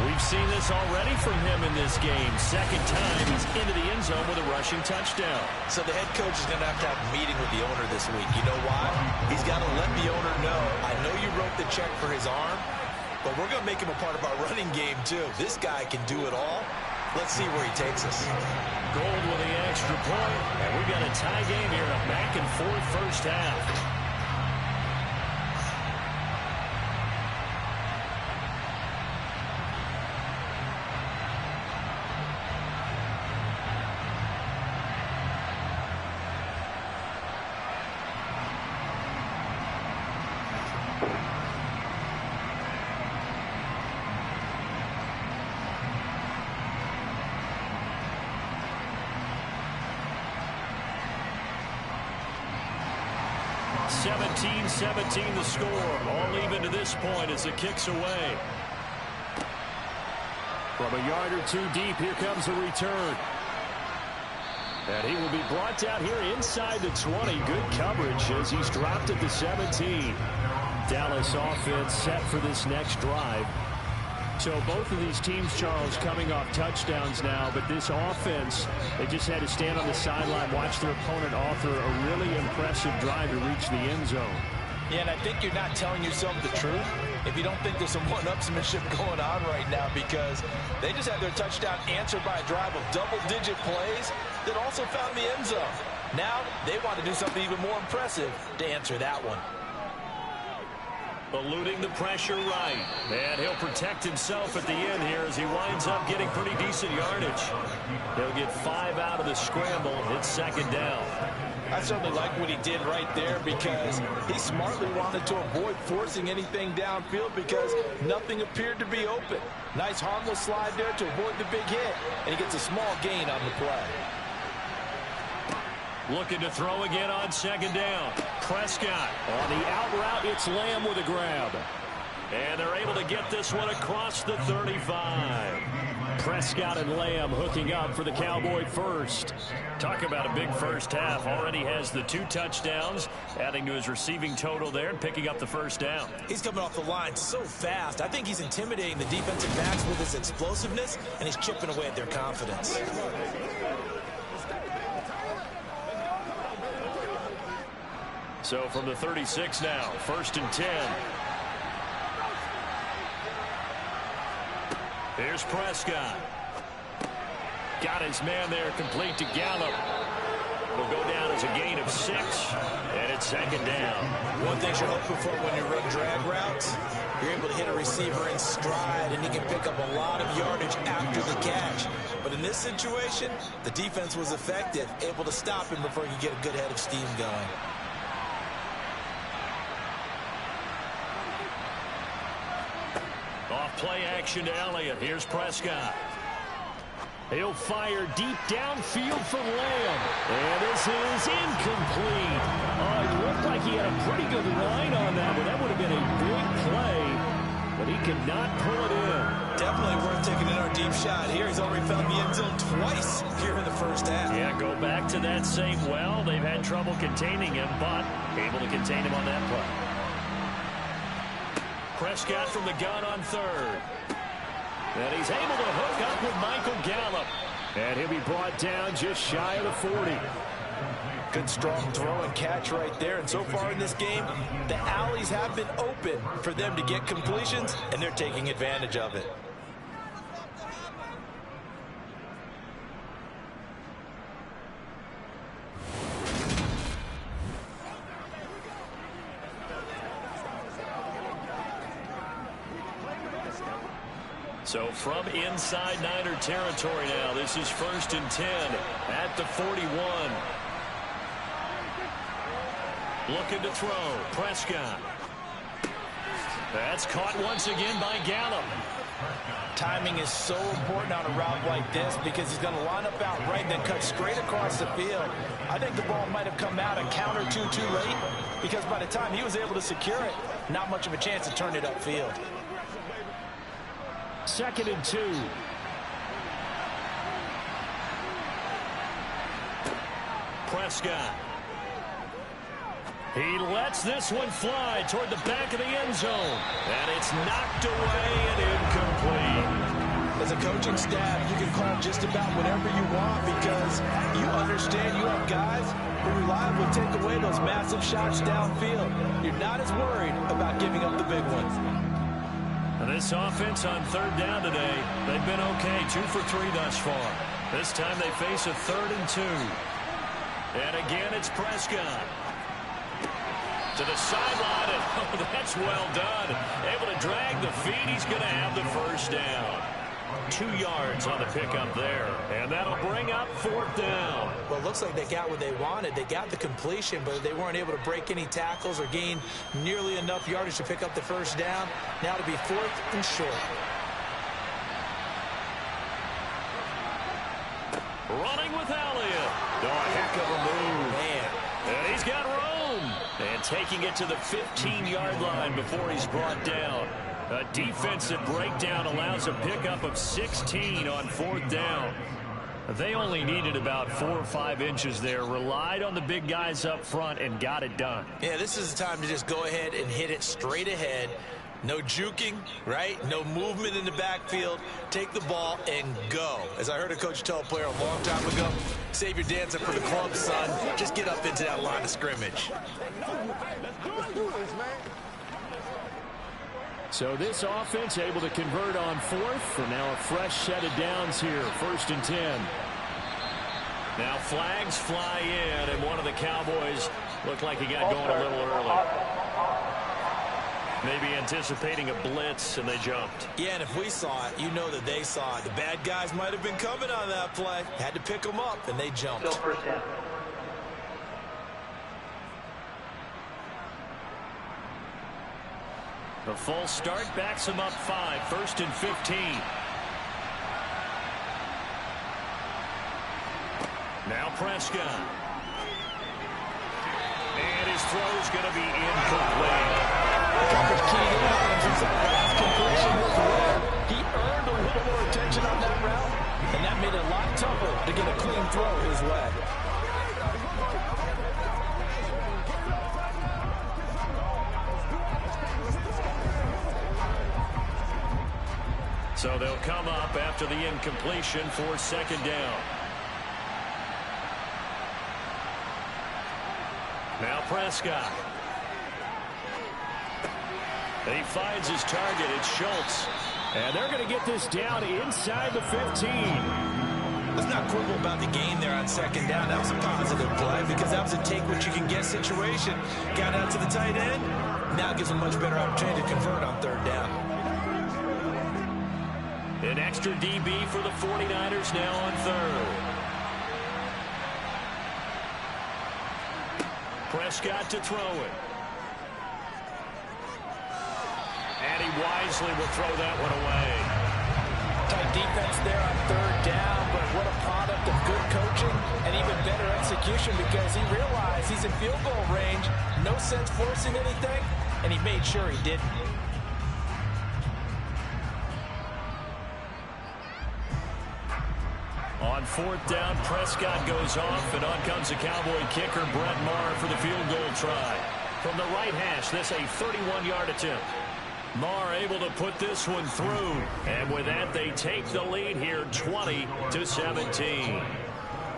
We've seen this already from him in this game. 2nd time he's into the end zone with a rushing touchdown. So the head coach is going to have a meeting with the owner this week. You know why? He's got to let the owner know, I know you wrote the check for his arm, but we're going to make him a part of our running game too. This guy can do it all. Let's see where he takes us. Gold with the extra point, and we've got a tie game here, a back and forth first half. 17-17 the score. All even to this point as the kick's away. From a yard or two deep, here comes a return. And he will be brought down here inside the 20. Good coverage as he's dropped at the 17. Dallas offense set for this next drive. So both of these teams, Charles, coming off touchdowns now, but this offense, they just had to stand on the sideline, watch their opponent author a really impressive drive to reach the end zone. Yeah, and I think you're not telling yourself the truth if you don't think there's some one-upsmanship going on right now, because they just had their touchdown answered by a drive of double-digit plays that also found the end zone. Now they want to do something even more impressive to answer that one. Eluding the pressure right. And he'll protect himself at the end here as he winds up getting pretty decent yardage. He'll get 5 out of the scramble. It's second down. I certainly like what he did right there because he smartly wanted to avoid forcing anything downfield because nothing appeared to be open. Nice harmless slide there to avoid the big hit, and he gets a small gain on the play. Looking to throw again on second down. Prescott on the out route. It's Lamb with a grab. And they're able to get this one across the 35. Prescott and Lamb hooking up for the Cowboy first. Talk about a big first half. Already has the 2 touchdowns, adding to his receiving total there and picking up the first down. He's coming off the line so fast. I think he's intimidating the defensive backs with his explosiveness, and he's chipping away at their confidence. So from the 36 now, 1st and 10. Here's Prescott. Got his man there, complete to Gallup. Will go down as a gain of 6, and it's second down. One thing you're hoping for when you run drag routes, you're able to hit a receiver in stride, and he can pick up a lot of yardage after the catch. But in this situation, the defense was effective, able to stop him before he could get a good head of steam going. Off play action to Elliott. Here's Prescott. He'll fire deep downfield for Lamb. And this is incomplete. Oh, it looked like he had a pretty good line on that, but that would have been a big play. But he could not pull it in. Definitely worth taking another deep shot here. He's already found the end zone twice here in the first half. Yeah, go back to that same well. They've had trouble containing him, but able to contain him on that play. Prescott from the gun on 3rd. And he's able to hook up with Michael Gallup. And he'll be brought down just shy of the 40. Good strong throw and catch right there. And so far in this game, the alleys have been open for them to get completions, and they're taking advantage of it. So from inside Niner territory now, this is 1st and 10 at the 41. Looking to throw. Prescott. That's caught once again by Gallup. Timing is so important on a route like this because he's going to line up out right and then cut straight across the field. I think the ball might have come out a count or two too late because by the time he was able to secure it, not much of a chance to turn it upfield. 2nd and 2. Prescott. He lets this one fly toward the back of the end zone. And it's knocked away and incomplete. As a coaching staff, you can call just about whatever you want because you understand you have guys who reliably take away those massive shots downfield. You're not as worried about giving up the big ones. This offense on 3rd down today, they've been okay, 2 for 3 thus far. This time they face a 3rd and 2. And again, it's Prescott. To the sideline, and oh, that's well done. Able to drag the feet. He's going to have the first down. 2 yards on the pickup there, and that'll bring up 4th down. Well, it looks like they got what they wanted. They got the completion, but they weren't able to break any tackles or gain nearly enough yardage to pick up the first down. Now to be 4th and short. Running with Elliott. Oh, a heck of a move. Man. And he's got room. boom, and taking it to the 15-yard line before he's brought down. A defensive breakdown allows a pickup of 16 on 4th down. They only needed about 4 or 5 inches there, relied on the big guys up front, and got it done. Yeah, this is the time to just go ahead and hit it straight ahead. No juking, right? No movement in the backfield. Take the ball and go. As I heard a coach tell a player a long time ago, save your dancing for the club, son. Just get up into that line of scrimmage. So this offense able to convert on 4th, for now a fresh set of downs here, 1st and 10. Now flags fly in, and one of the Cowboys looked like he got going a little early. Maybe anticipating a blitz, and they jumped. Yeah, and if we saw it, you know that they saw it. The bad guys might have been coming on that play. Had to pick them up, and they jumped. Still 1st down. The full start backs him up 5, 1st and 15. Now Prescott. And his throw's going to be incomplete. He earned a little more attention on that route, and that made it a lot tougher to get a clean throw his way. So they'll come up after the incompletion for 2nd down. Now Prescott. He finds his target. It's Schultz. And they're going to get this down inside the 15. Let's not quibble about the gain there on 2nd down. That was a positive play because that was a take-what-you-can-get situation. Got out to the tight end. Now gives him much better opportunity to convert on 3rd down. An extra DB for the 49ers now on 3rd. Prescott to throw it. And he wisely will throw that one away. Tight defense there on 3rd down, but what a product of good coaching and even better execution because he realized he's in field goal range. No sense forcing anything, and he made sure he didn't. On 4th down, Prescott goes off, and on comes the Cowboy kicker, Brett Maher, for the field goal try. From the right hash, this a 31-yard attempt. Maher able to put this one through, and with that, they take the lead here, 20-17.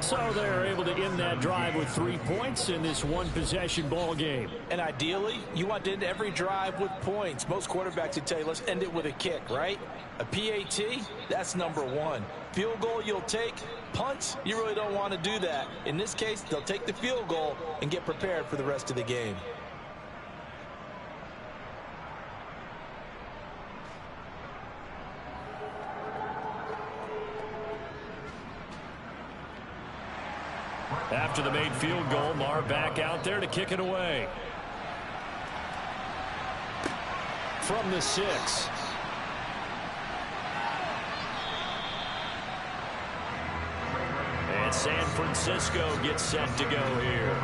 So they're able to end that drive with 3 points in this one-possession ball game. And ideally, you want to end every drive with points. Most quarterbacks would tell you, let's end it with a kick, right? A PAT, that's number 1. Field goal you'll take. Punts, you really don't want to do that. In this case, they'll take the field goal and get prepared for the rest of the game. After the made field goal, Maher back out there to kick it away. From the 6. And San Francisco gets set to go here.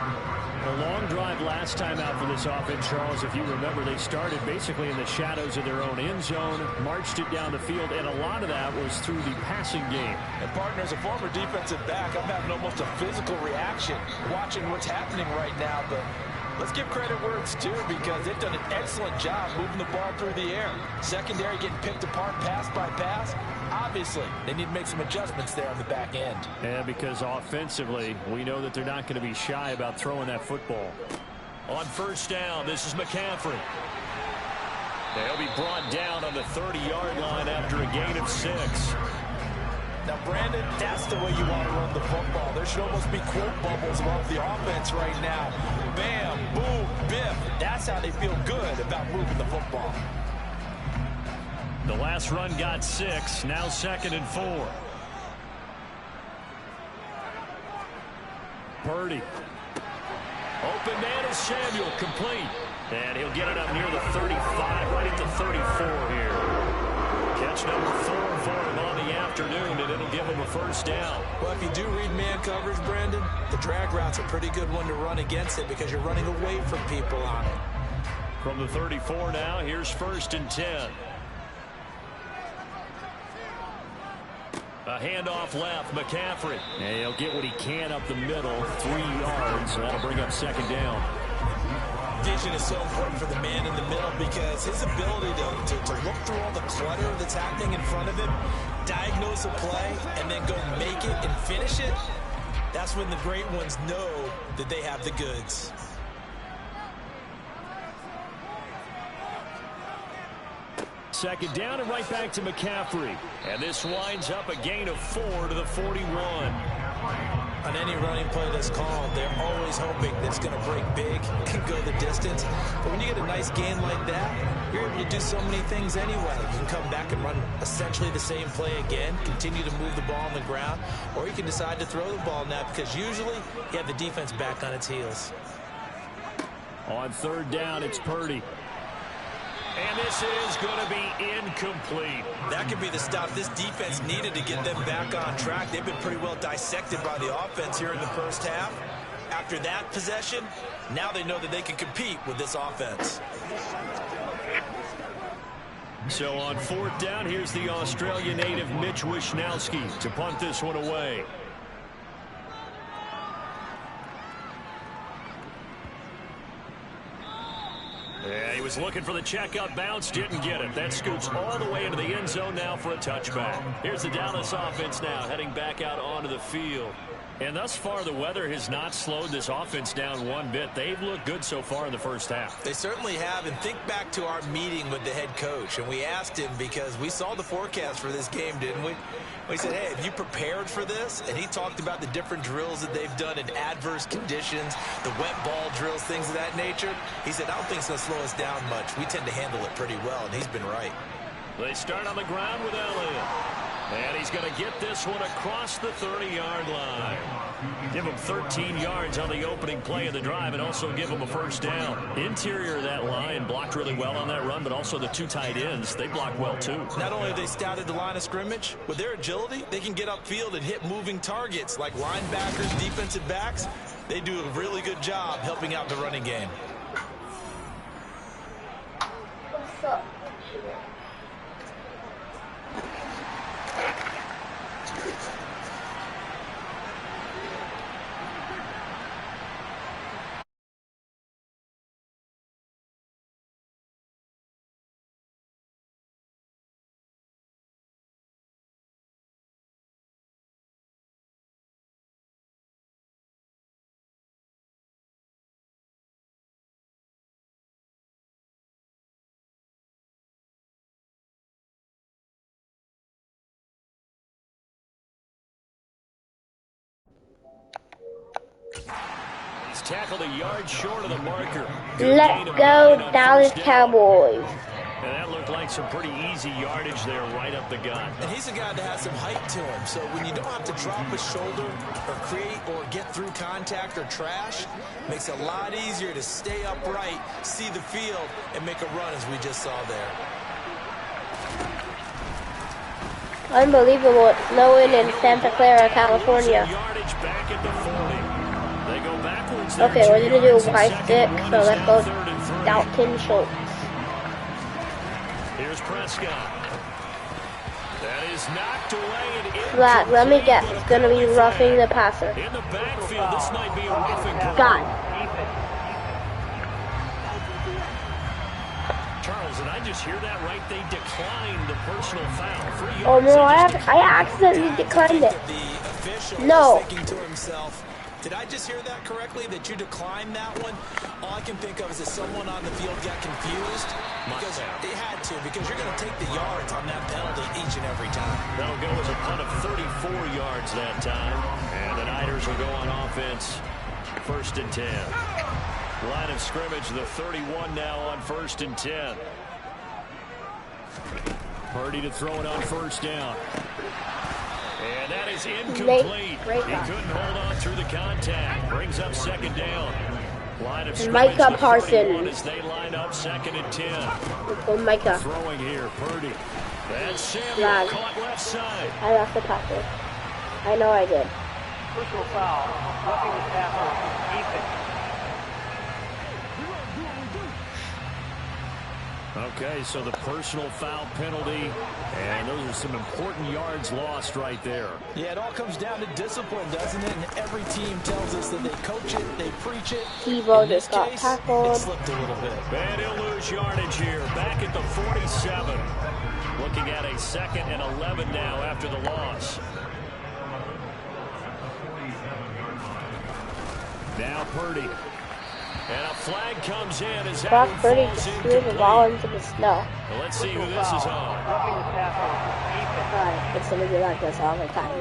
A long drive last time out for this offense, Charles. If you remember, they started basically in the shadows of their own end zone, marched it down the field, and a lot of that was through the passing game. And partner, as a former defensive back, I'm having almost a physical reaction watching what's happening right now. But let's give credit where it's due because they've done an excellent job moving the ball through the air. Secondary getting picked apart pass by pass. Obviously, they need to make some adjustments there on the back end. Yeah, because offensively, we know that they're not going to be shy about throwing that football. On 1st down, this is McCaffrey. They'll be brought down on the 30-yard line after a gain of 6. Now, Brandon, that's the way you want to run the football. There should almost be quote bubbles above the offense right now. Bam, boom, biff. That's how they feel good about moving the football. The last run got 6. Now 2nd and 4. Purdy. Open man is Samuel, complete. And he'll get it up near the 35, right at the 34 here. Catch number 4 for him on the afternoon. afternoon, and it'll give him a first down. Well, if you do read man coverage, Brandon, the drag route's a pretty good one to run against it because you're running away from people on it. From the 34 now, here's 1st and 10. A handoff left, McCaffrey. And he'll get what he can up the middle, 3 yards. That'll bring up 2nd down. Vision is so important for the man in the middle because his ability to look through all the clutter that's happening in front of him, diagnose a play, and then go make it and finish it, that's when the great ones know that they have the goods. Second down and right back to McCaffrey. And this winds up a gain of 4 to the 41. On any running play that's called, they're always hoping that it's going to break big and go the distance. But when you get a nice gain like that, you're able to do so many things anyway. You can come back and run essentially the same play again, continue to move the ball on the ground, or you can decide to throw the ball now because usually you have the defense back on its heels. On 3rd down, it's Purdy. And this is going to be incomplete. That could be the stop this defense needed to get them back on track. They've been pretty well dissected by the offense here in the first half. After that possession, now they know that they can compete with this offense. So on 4th down, here's the Australia native Mitch Wishnowsky to punt this one away. Yeah, he was looking for the checkup bounce, didn't get it. That scoots all the way into the end zone now for a touchback. Here's the Dallas offense now heading back out onto the field. And thus far, the weather has not slowed this offense down one bit. They've looked good so far in the first half. They certainly have. And think back to our meeting with the head coach. And we asked him because we saw the forecast for this game, didn't we? We said, hey, have you prepared for this? And he talked about the different drills that they've done in adverse conditions, the wet ball drills, things of that nature. He said, I don't think it's going to slow us down much. We tend to handle it pretty well, and he's been right. They start on the ground with Elliott. And he's going to get this one across the 30-yard line. Give him 13 yards on the opening play of the drive and also give him a first down. Interior of that line blocked really well on that run, but also the 2 tight ends, they blocked well too. Not only have they scouted the line of scrimmage, with their agility, they can get upfield and hit moving targets like linebackers, defensive backs. They do a really good job helping out the running game. What's up? He's tackled a yard short of the marker. Let's go, Dallas Cowboys. And that looked like some pretty easy yardage there right up the gut. And he's a guy that has some height to him. So when you don't have to drop a shoulder or create or get through contact or trash, makes it a lot easier to stay upright, see the field, and make a run as we just saw there. Unbelievable. It's snowing in Santa Clara, California. Yardage back at the 40. They go backwards. Okay, we're going to do Y stick, so let's go Dalton Schultz. Here's Prescott. That is knocked away and Flat, let me guess. It's going to be roughing the passer. in the backfield. This might be a roughing call. God. Charles, did I just hear that right? They declined the personal foul. 3 yards. Oh no, I accidentally declined it. The official No. was thinking to himself, did I just hear that correctly, that you declined that one? All I can think of is that someone on the field got confused. Because they had to, because you're going to take the yards on that penalty each and every time. That'll go as a punt of 34 yards that time. And the Niners will go on offense. 1st and 10. Line of scrimmage, the 31 now on 1st and 10. Purdy to throw it on 1st down. And that is incomplete. He couldn't hold on through the contact. Brings up 2nd down. Line of scrimmage, Micah Parsons. as they line up 2nd and 10. Let's go Micah. Throwing here, Purdy. And Samuel Flag. caught left side. I left the tackle. I know I did. Personal foul. Roughing the tackle. Defense. Okay, so the personal foul penalty, and those are some important yards lost right there. Yeah, it all comes down to discipline, doesn't it? And every team tells us that they coach it, they preach it. Tebow just got It tackled. slipped a little bit. And he'll lose yardage here, back at the 47. Looking at a 2nd and 11 now after the loss. Now Purdy. And a flag comes in as that Brock one Purdy falls just threw the incomplete. ball into the snow. Well, let's see who this is on. Roughing the tackle. Defense. Alright, it's gonna be like this all the time.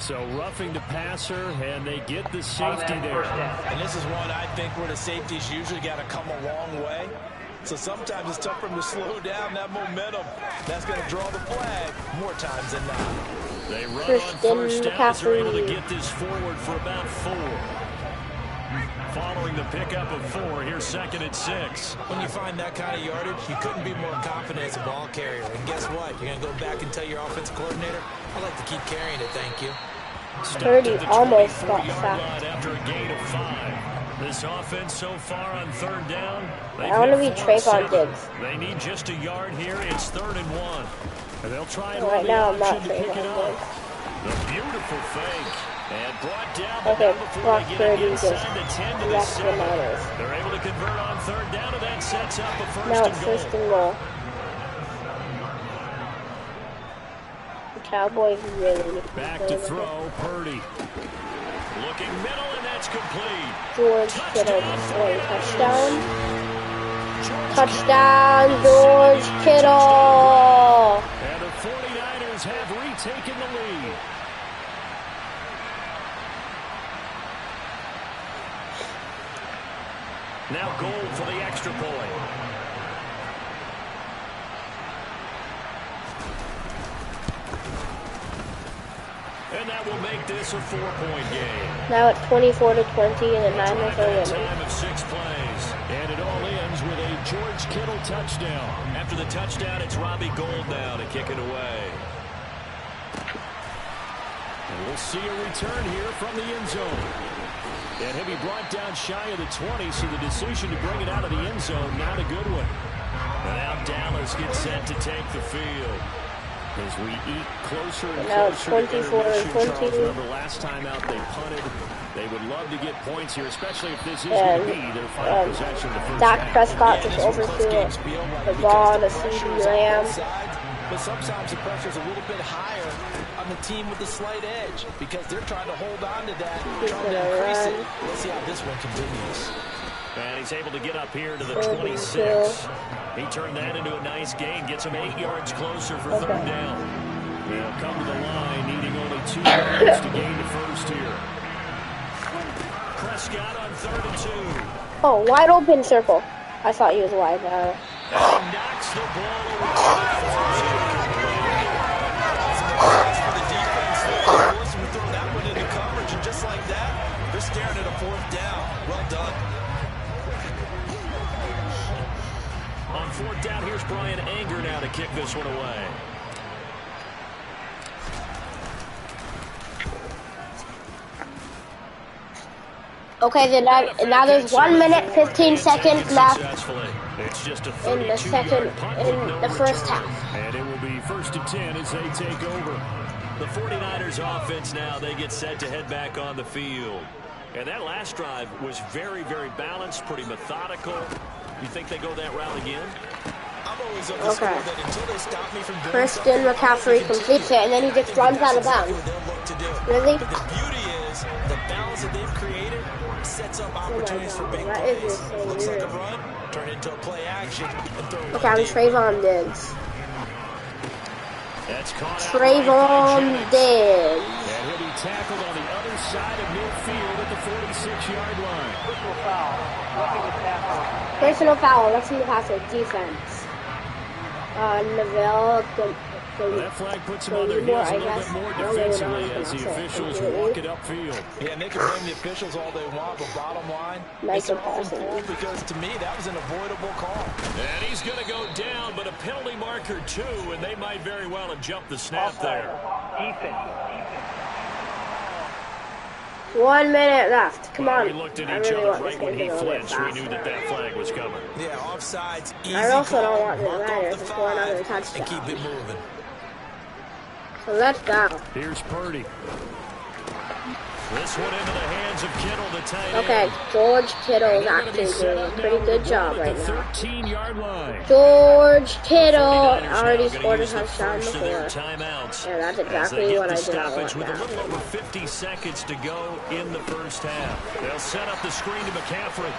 So roughing the passer, and they get the safety there. And this is one I think where the safeties usually got to come a long way. So sometimes it's tough for them to slow down that momentum. That's going to draw the flag more times than not. They run Christian on first downs. They're able to McCaffrey. get this forward for about 4. Following the pickup of 4, here's 2nd and 6. When you find that kind of yardage, you couldn't be more confident as a ball carrier. And guess what? You're going to go back and tell your offensive coordinator, I'd like to keep carrying it, thank you. Purdy almost got 24-yard sacked. line after a gain of 5. This offense so far on 3rd down. I want to be Trayvon Diggs. They need just a yard here. It's 3rd and 1. And they'll try and Right run the now, I'm not option to pick it Trayvon up. The beautiful fake. And brought down Okay, before Brock they get it Purdy just inside the 10 to the left the 7. Niners. They're able to convert on 3rd down, and that sets up a first Now and it's goal. 1st and goal. The Cowboys really need to Back play to with it. throw, Purdy. Looking middle, and that's complete. George Kittle scoring touchdown. Touchdown, George Kittle. And the 49ers have retaken the lead. Now goal for the extra point. And that will make this a 4-point game. Now it's 24-20, and the Niners are winning. Time of 6 plays. And it all ends with a George Kittle touchdown. After the touchdown, it's Robbie Gould now to kick it away. And we'll see a return here from the end zone. And he'll be brought down shy of the 20, so the decision to bring it out of the end zone, not a good one. And now Dallas gets set to take the field. As we eat closer and Now it's closer to 24-20. Charles, remember last time out they punted. They would love to get points here, especially if this is going And to be their final possession of the first Dak half. Prescott just overthrew the ball on a CD Lamb. But sometimes the pressure's a little bit higher on the team with the slight edge because they're trying to hold on to that, He's trying to gonna increase run. it. Let's see how this one continues. And he's able to get up here to the 32. 26. He turned that into a nice gain, gets him 8 yards closer for 3rd down. They'll come to the line, needing only 2 yards to gain the first here. Prescott on 3rd and 2. Oh, wide open circle. I thought he was wide. And he knocks the ball away. For the defense, they're forced to throw that one into coverage, and just like that, they're staring at a 4th down. Well done. On 4th down, here's Brian Anger now to kick this one away. Okay, then now there's 1 minute 15 seconds left It's just a in the 32-yard punt with no in the first return. half. And it will be 1st and 10 as they take over. The 49ers offense now, they get set to head back on the field. And that last drive was very, very balanced, pretty methodical. You think they go that route again? I'm always of the Okay. school that until they stop me from doing Christian something, McCaffrey completes it, and then he just runs out of bounds. they'll look to do. Really? But the beauty is the balance that they've created sets up opportunities for big That is plays. just so Looks like weird. a run, turn it into a play action, and throw it Okay, I'm deep. Trayvon Diggs. That's caught out Trayvon right by Jennings. Diggs. And he'll be tackled on the other side of midfield at the 46-yard line. Personal foul. Roughing the tackle. Personal foul. That's in the pass defense. Neville, That flag puts him on their heels a little bit more defensively as the officials walk it upfield. Yeah, and they can blame the officials all they want, but bottom line, it's their own fault because to me that was an avoidable call. And he's going to go down, but a penalty marker too, and they might very well have jumped the snap there. Defense. 1 minute left. Come on. We looked at I each really other want this right when game he to go a bit flinched. We faster. knew that flag was coming. Yeah, offsides, easy I also don't call, want the mark off Niners the to score another 5 touchdown. and keep it moving. So let's go. Here's Purdy. This one into the hands of Kittle, the tight end. Okay, George Kittle is They're gonna be actually set doing a up pretty now good with job the ball right at the now. 13-yard line. George Kittle 49ers now already gonna scored a use the touchdown first of their before. timeouts. Yeah, that's As exactly they get what the I did not stoppage want with a now. little over 50 seconds to go in the first half. They'll set up the screen to McCaffrey.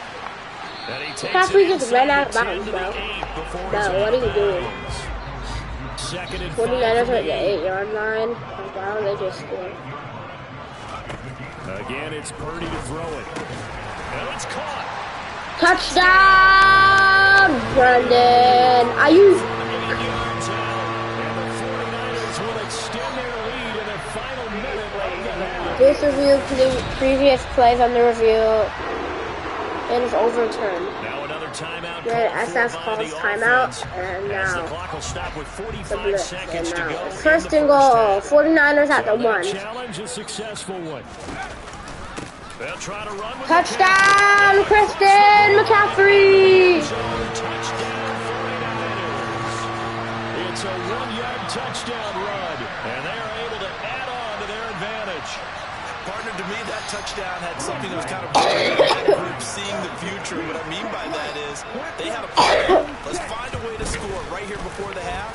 And he takes McCaffrey it just ran inside out of the 10 bounds, to bro. the 8 before he's No, out what are of you doing? bounds. Second and 49ers 5 are from at the the 8. 8-yard line. Why don't they just score? Again, it's Purdy to throw it. And it's caught. Touchdown, Brandon Ayuk. 8 yards out. And the 49ers will extend their lead in the final minute of the half. This review, previous plays on the review, it is overturned. Now another timeout. The SS calls timeout, and As the now clock will stop with the 45 blitz. seconds And to now go. it's in first the and goal. half. 49ers at the So that 1. challenge a successful one. They'll try to run with Touchdown, Christian McCaffrey. Touchdown 49ers. It's a 1-yard touchdown run, and they are able to add on to their advantage. Partner, to me, that touchdown had something that was kind of that group seeing the future. What I mean by that is they had a plan. Let's find a way to score right here before the half.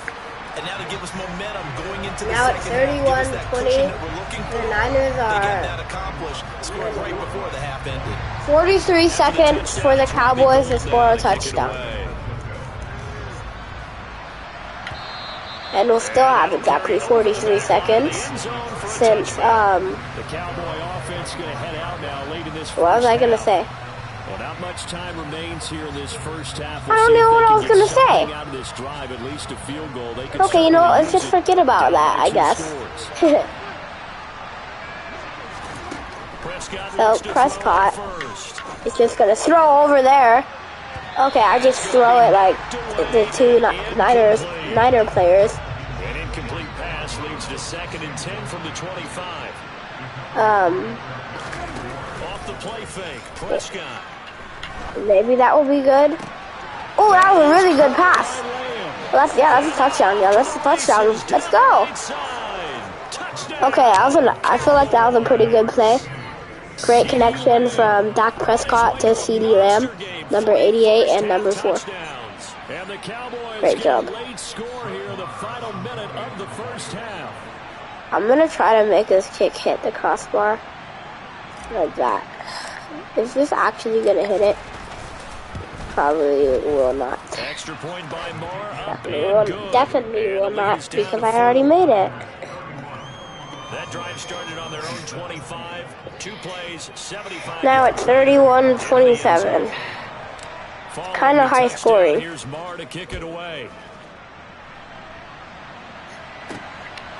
And now to give us momentum going into the Now it's second half. Give us that 31-20. cushion that we're looking for. The Niners They got are that accomplished. Scored right before the half ended. 43 seconds for the Cowboys to score a touchdown. And we'll still have exactly 43 seconds since, The Cowboy offense going to head out now late in this first what was I going to half. say? Well, not much time remains here in this first half. I don't know what I was gonna say. Out of this drive, at least a field goal. They could Okay, you know what? certainly Let's just use it forget about down that, by I 2 guess. scores. Prescott So, looks to Prescott throw it first. is just going to throw over there. Okay, I just throw it like the two Niner players. An incomplete pass leads to 2nd and 10 from the 25. Off the play fake, Prescott. Maybe that will be good. Oh, that was a really good pass. Well, that's a touchdown. Yeah, that's a touchdown. Let's go. Okay, I feel like that was a pretty good play. Great connection from Dak Prescott to CeeDee Lamb, number 88 and number 4. And the Cowboys Great job. late score here in the final minute of the first half. I'm gonna try to make this kick hit the crossbar like that. Is this actually gonna hit it? Probably will not. Extra point by Moore. Up and good. Definitely And will the not lead is down because to I 4. already made it. That drive started on their own 25. 2 plays, 75. Now it's 31-27. Kind of high scoring. Here's Moore to kick it away.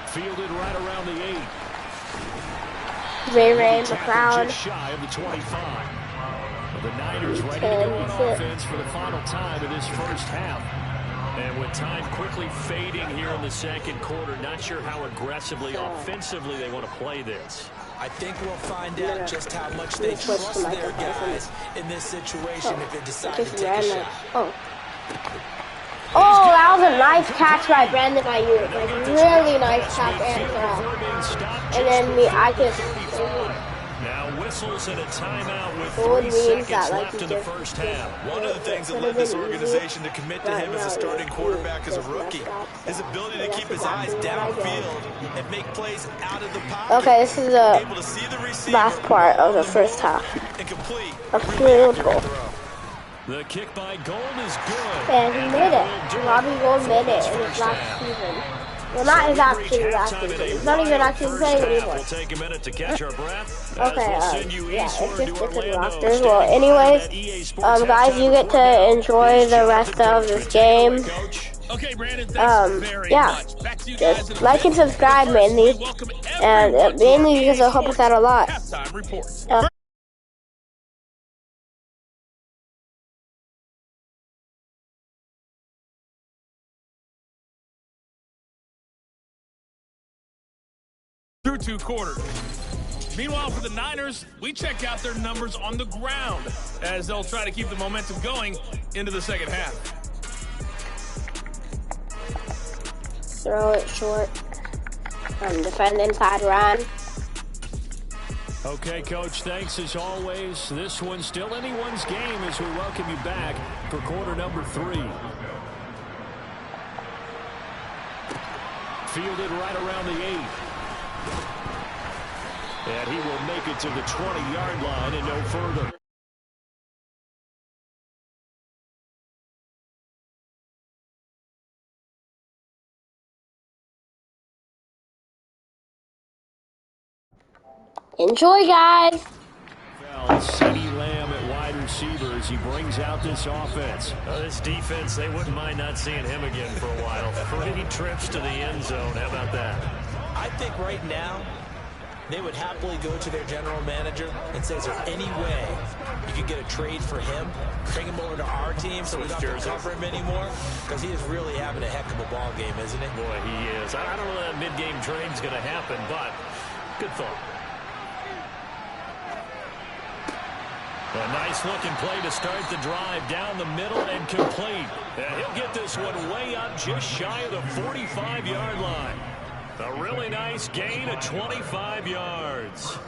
Fielded right around the 8. Ray McLeod. Just shy of the 25. The Niners ready to go on offense for the final time of this first half. And with time quickly fading here in the second quarter, not sure how aggressively, offensively they want to play this. I think we'll find out just how much they trust their guys in this situation if they decide to take a shot. Oh, that was a nice catch by Brandon Ayuk. Like, really nice catch and throw. And then I just... Now whistles and a timeout with What 3 means seconds that, like, left he in the just- first half. One of the things that led this organization to commit to him as a starting quarterback as a rookie, his ability to keep his eyes downfield and make plays out of the pocket. Okay, this is Able the to see the receiver last part of the first half. and complete A field goal. The kick by Gold is good. And he made it. Robbie Gold made it in his last season. Well, not his actually last season. He's not even actually playing anymore. We'll take a minute to catch our breath. Okay, We'll send you yeah, it's eastward just to different Orlando. rosters. Well, anyways, guys, you get to enjoy the rest of this game. Okay, Brandon, thanks very yeah. much. Back to you guys. Just like and subscribe mainly, and mainly because it'll help us out a lot. Halftime report. Through 2 quarters. Meanwhile, for the Niners, we check out their numbers on the ground as they'll try to keep the momentum going into the second half. Throw it short. Defend inside run. Okay, Coach, thanks as always. This one's still anyone's game as we welcome you back for quarter number 3. Fielded right around the 8. And he will make it to the 20-yard line and no further. Enjoy, guys. CeeDee Lamb at wide receiver as he brings out this offense. This defense, they wouldn't mind not seeing him again for a while. 3 trips to the end zone. How about that? I think right now they would happily go to their general manager and say, is there any way you could get a trade for him, bring him over to our team so we don't have to cover him anymore? Because he is really having a heck of a ball game, isn't he? Boy, he is. I don't know that mid-game trade's going to happen, but good thought. A nice-looking play to start the drive down the middle and complete. And he'll get this one way up just shy of the 45-yard line. A really nice gain of 25 yards.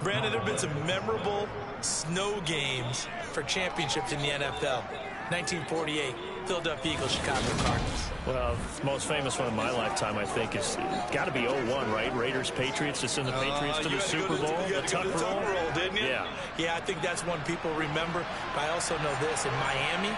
Brandon, there have been some memorable snow games for championships in the NFL. 1948, Philadelphia Eagles, Chicago Cardinals. Well, the most famous one in my lifetime, I think, is got to be 01, right? Raiders, Patriots, to send the Patriots to the Super Bowl. You got to go to the Tuck roll, didn't you? Yeah. Yeah, I think that's one people remember. But I also know this. In Miami,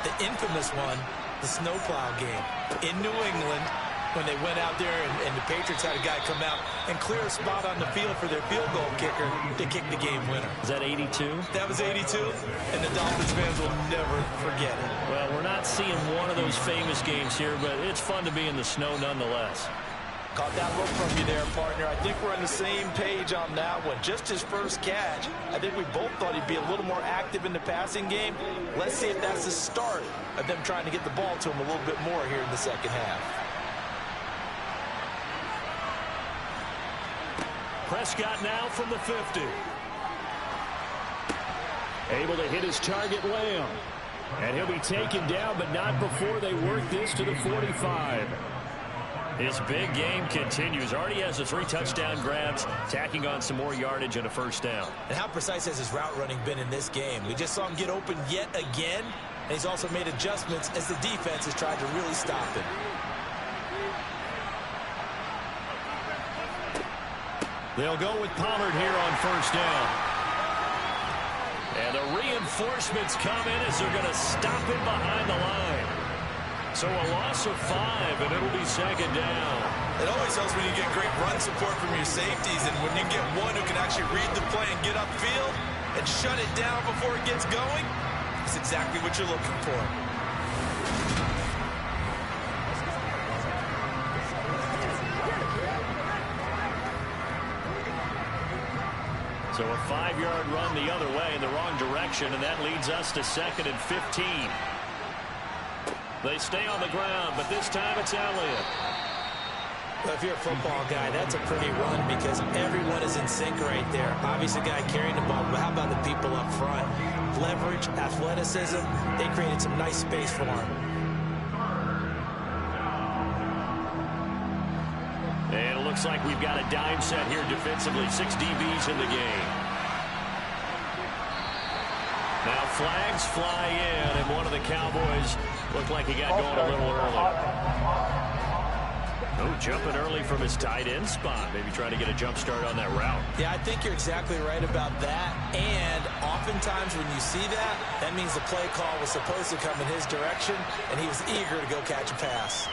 the infamous one, the snowplow game. In New England, when they went out there and the Patriots had a guy come out and clear a spot on the field for their field goal kicker to kick the game winner. Is that 82? That was 82, and the Dolphins fans will never forget it. Well, we're not seeing one of those famous games here, but it's fun to be in the snow nonetheless. Caught that look from you there, partner. I think we're on the same page on that one. Just his first catch. I think we both thought he'd be a little more active in the passing game. Let's see if that's the start of them trying to get the ball to him a little bit more here in the second half. Prescott now from the 50. Able to hit his target, Lamb. And he'll be taken down, but not before they work this to the 45. His big game continues. Already has the 3 touchdown grabs, tacking on some more yardage and a first down. And how precise has his route running been in this game? We just saw him get open yet again, and he's also made adjustments as the defense has tried to really stop him. They'll go with Pollard here on first down. And the reinforcements come in as they're going to stop him behind the line. So a loss of 5, and it'll be second down. It always helps when you get great run support from your safeties, and when you get one who can actually read the play and get upfield and shut it down before it gets going, it's exactly what you're looking for. So a 5-yard run the other way in the wrong direction, and that leads us to 2nd and 15. They stay on the ground, but this time it's Elliott. Well, if you're a football guy, that's a pretty run because everyone is in sync right there. Obviously, the guy carrying the ball, but how about the people up front? Leverage, athleticism, they created some nice space for him. And it looks like we've got a dime set here defensively. 6 DBs in the game. Now flags fly in, and one of the Cowboys looked like he got going a little early. Oh, jumping early from his tight end spot. Maybe trying to get a jump start on that route. Yeah, I think you're exactly right about that. And oftentimes when you see that, that means the play call was supposed to come in his direction, and he was eager to go catch a pass.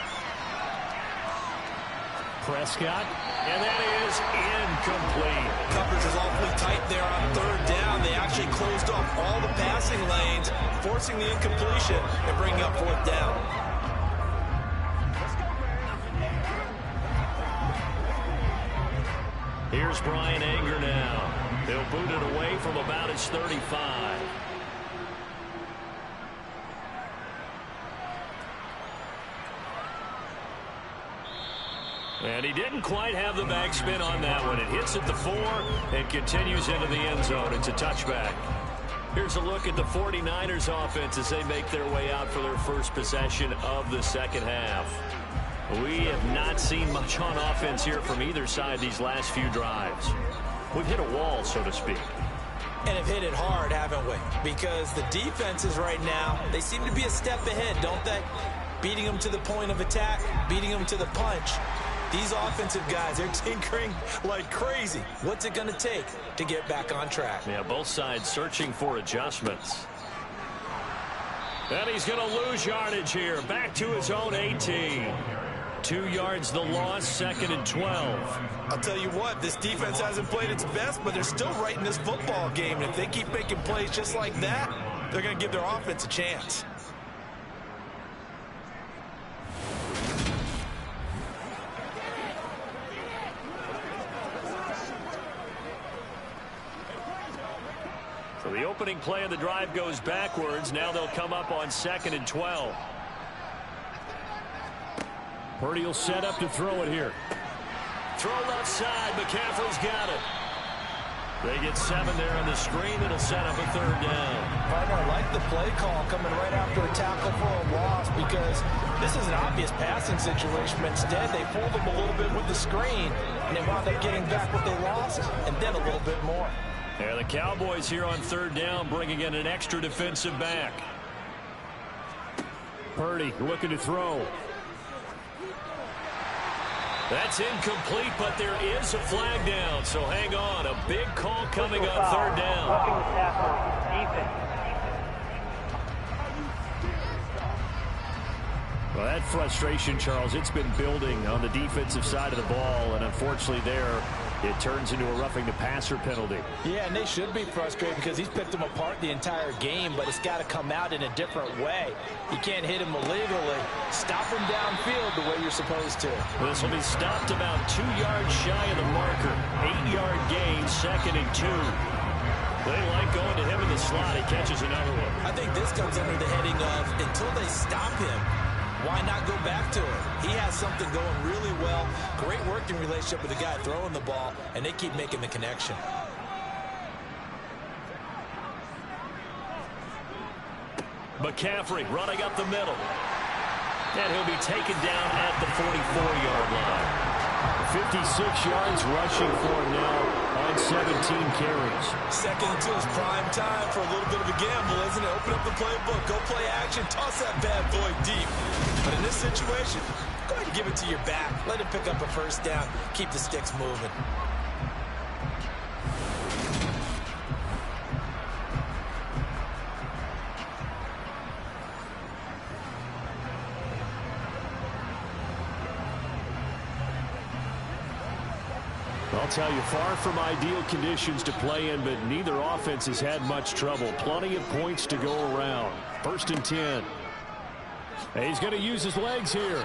Prescott, and that is incomplete. Coverage was awfully tight there on 3rd down. They actually closed off all the passing lanes, forcing the incompletion and bringing up 4th down. Here's Brian Anger now. They'll boot it away from about his 35. And he didn't quite have the backspin on that one. It hits at the 4 and continues into the end zone. It's a touchback. Here's a look at the 49ers offense as they make their way out for their first possession of the second half. We have not seen much on offense here from either side these last few drives. We've hit a wall, so to speak. And have hit it hard, haven't we? Because the defenses right now, they seem to be a step ahead, don't they? Beating them to the point of attack, beating them to the punch. These offensive guys, they're tinkering like crazy. What's it going to take to get back on track? Yeah, both sides searching for adjustments. And he's going to lose yardage here. Back to his own 18. 2 yards the loss, 2nd and 12. I'll tell you what, this defense hasn't played its best, but they're still right in this football game. And if they keep making plays just like that, they're going to give their offense a chance. So the opening play of the drive goes backwards. Now they'll come up on 2nd and 12. Purdy will set up to throw it here. Throw left side. McCaffrey's got it. They get 7 there on the screen. It'll set up a 3rd down. I like the play call coming right after a tackle for a loss because this is an obvious passing situation. But instead, they fooled them a little bit with the screen, and they wound up getting back what they lost and then a little bit more. Yeah, the Cowboys here on 3rd down, bringing in an extra defensive back. Purdy looking to throw. That's incomplete, but there is a flag down, so hang on. A big call coming on 3rd down. Roughing the passer, defense. Well, that frustration, Charles, it's been building on the defensive side of the ball, and unfortunately there, it turns into a roughing the passer penalty. Yeah, and they should be frustrated because he's picked them apart the entire game, but it's got to come out in a different way. You can't hit him illegally. Stop him downfield the way you're supposed to. This will be stopped about 2 yards shy of the marker. 8-yard gain, 2nd and 2. They like going to him in the slot. He catches another one. I think this comes under the heading of until they stop him, why not go back to it? He has something going really well. Great working relationship with the guy throwing the ball, and they keep making the connection. McCaffrey running up the middle. And he'll be taken down at the 44-yard line. 56 yards rushing for him now on 17 carries. 2nd and 2 is prime time for a little bit of a gamble, isn't it? Open up the playbook, go play action, toss that bad boy deep. But in this situation, go ahead and give it to your back. Let him pick up a 1st down. Keep the sticks moving. I'll tell you, far from ideal conditions to play in, but neither offense has had much trouble. Plenty of points to go around. 1st and 10. And he's going to use his legs here.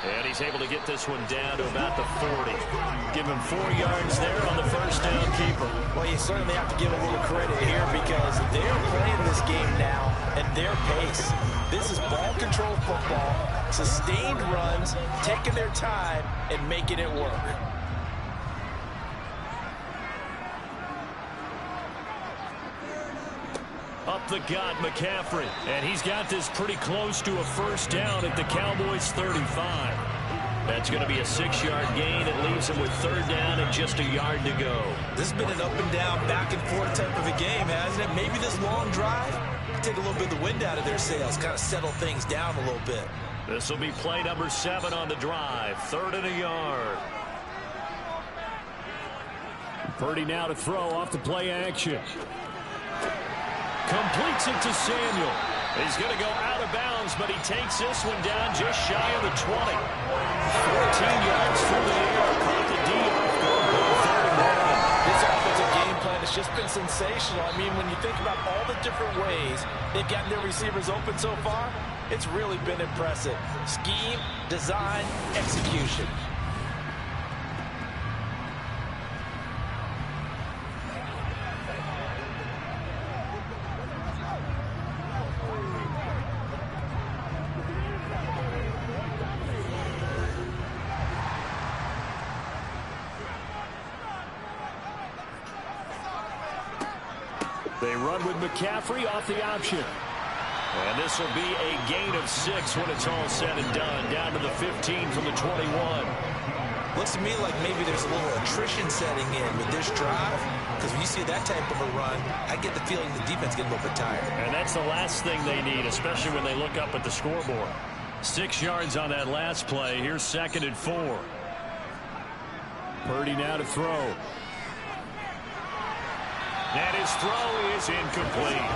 And he's able to get this one down to about the 40. Give him 4 yards there on the 1st down keeper. Well, you certainly have to give a little credit here because they're playing this game now at their pace. This is ball control football, sustained runs, taking their time, and making it work. Up the gut, McCaffrey. And he's got this pretty close to a 1st down at the Cowboys' 35. That's going to be a 6-yard gain. It leaves him with 3rd down and just a yard to go. This has been an up and down, back and forth type of a game, hasn't it? Maybe this long drive take a little bit of the wind out of their sails, kind of settle things down a little bit. This will be play number 7 on the drive. 3rd and a yard. Purdy now to throw off the play action. Completes it to Samuel. He's going to go out of bounds, but he takes this one down just shy of the 20. 14 yards through the air. Caught the D off guard. This offensive game plan has just been sensational. I mean, when you think about all the different ways they've gotten their receivers open so far, it's really been impressive. Scheme, design, execution. They run with McCaffrey off the option. And this will be a gain of 6 when it's all said and done. Down to the 15 from the 21. Looks to me like maybe there's a little attrition setting in with this drive. Because when you see that type of a run, I get the feeling the defense getting a little bit tired. And that's the last thing they need, especially when they look up at the scoreboard. 6 yards on that last play. Here's 2nd and 4. Purdy now to throw. And his throw is incomplete.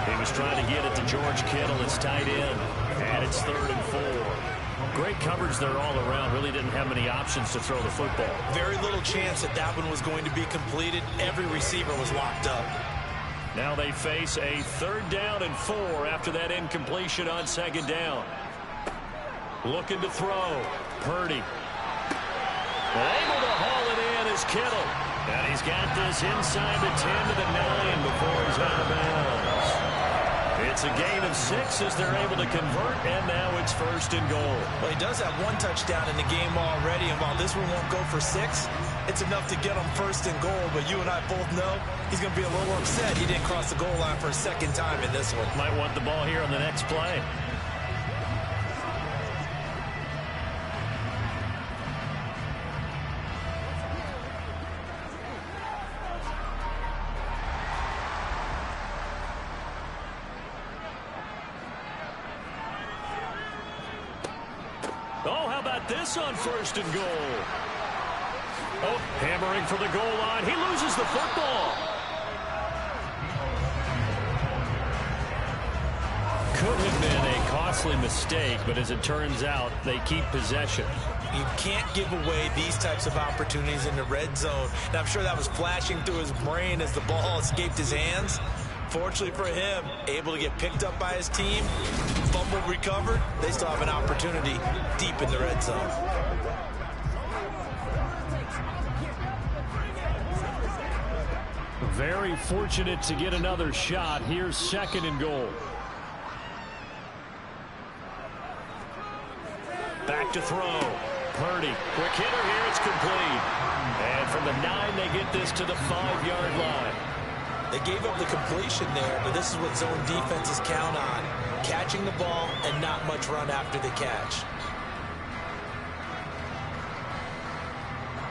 He was trying to get it to George Kittle. It's tight end. And it's 3rd and 4. Great coverage there all around. Really didn't have many options to throw the football. Very little chance that that one was going to be completed. Every receiver was locked up. Now they face a 3rd down and 4 after that incompletion on 2nd down. Looking to throw. Purdy. Able to haul it in is Kittle. And he's got this inside the 10 to the 9 before he's out of bounds. It's a gain of 6 as they're able to convert, and now it's 1st and goal. Well, he does have 1 touchdown in the game already, and while this one won't go for 6, it's enough to get him 1st and goal. But you and I both know he's going to be a little upset he didn't cross the goal line for a 2nd time in this one. Might want the ball here on the next play. Oh, how about this on 1st and goal? Oh, hammering for the goal line. He loses the football. Could have been a costly mistake, but as it turns out, they keep possession. You can't give away these types of opportunities in the red zone. Now, I'm sure that was flashing through his brain as the ball escaped his hands. Fortunately for him, able to get picked up by his team, fumble recovered. They still have an opportunity deep in the red zone. Very fortunate to get another shot. Here's 2nd and goal. Back to throw. Purdy. Quick hitter here. It's complete. And from the 9, they get this to the 5-yard line. They gave up the completion there, but this is what zone defenses count on. Catching the ball and not much run after the catch.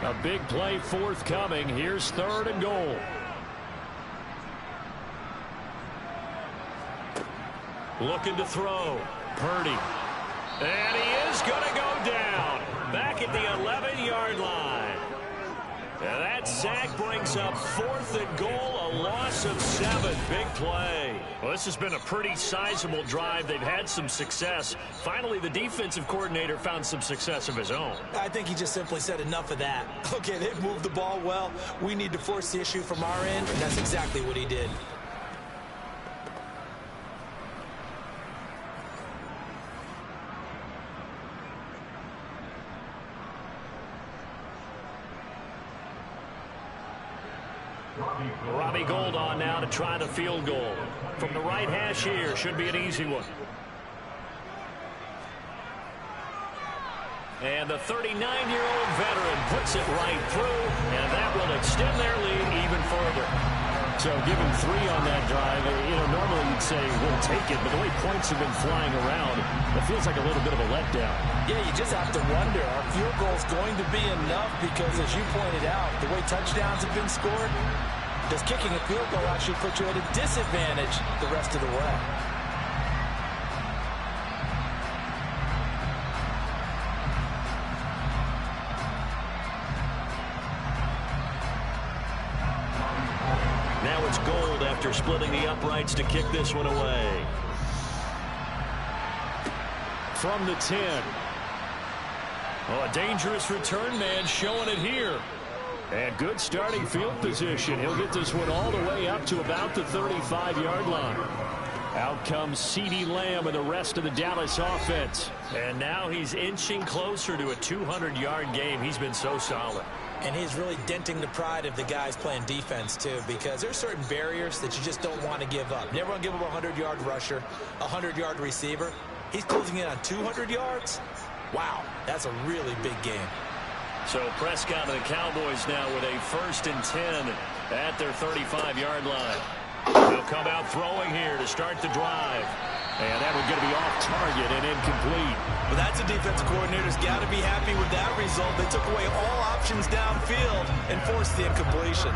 A big play forthcoming. Here's 3rd and goal. Looking to throw. Purdy. And he is going to go down. Back at the 11-yard line. And that sack brings up 4th and goal, a loss of 7. Big play. Well, this has been a pretty sizable drive. They've had some success. Finally, the defensive coordinator found some success of his own. I think he just simply said enough of that. Okay, they've moved the ball well. We need to force the issue from our end, and that's exactly what he did. Robbie Gould on now to try the field goal. From the right hash here, should be an easy one. And the 39-year-old veteran puts it right through, and that will extend their lead even further. So give him 3 on that drive. You know, normally you'd say we'll take it, but the way points have been flying around, it feels like a little bit of a letdown. Yeah, you just have to wonder, are field goals going to be enough? Because as you pointed out, the way touchdowns have been scored, does kicking a field goal actually put you at a disadvantage the rest of the way? Now it's Gould after splitting the uprights to kick this one away. From the 10. Oh, a dangerous return man showing it here. And good starting field position. He'll get this one all the way up to about the 35-yard line. Out comes CeeDee Lamb and the rest of the Dallas offense. And now he's inching closer to a 200-yard game. He's been so solid. And he's really denting the pride of the guys playing defense, too, because there's certain barriers that you just don't want to give up. Never want to give up a 100-yard rusher, a 100-yard receiver. He's closing in on 200 yards. Wow, that's a really big game. So Prescott and the Cowboys now with a 1st and 10 at their 35-yard line. They'll come out throwing here to start the drive. And that one's going to be off target and incomplete. Well, that's a defensive coordinator's got to be happy with that result. They took away all options downfield and forced the incompletion.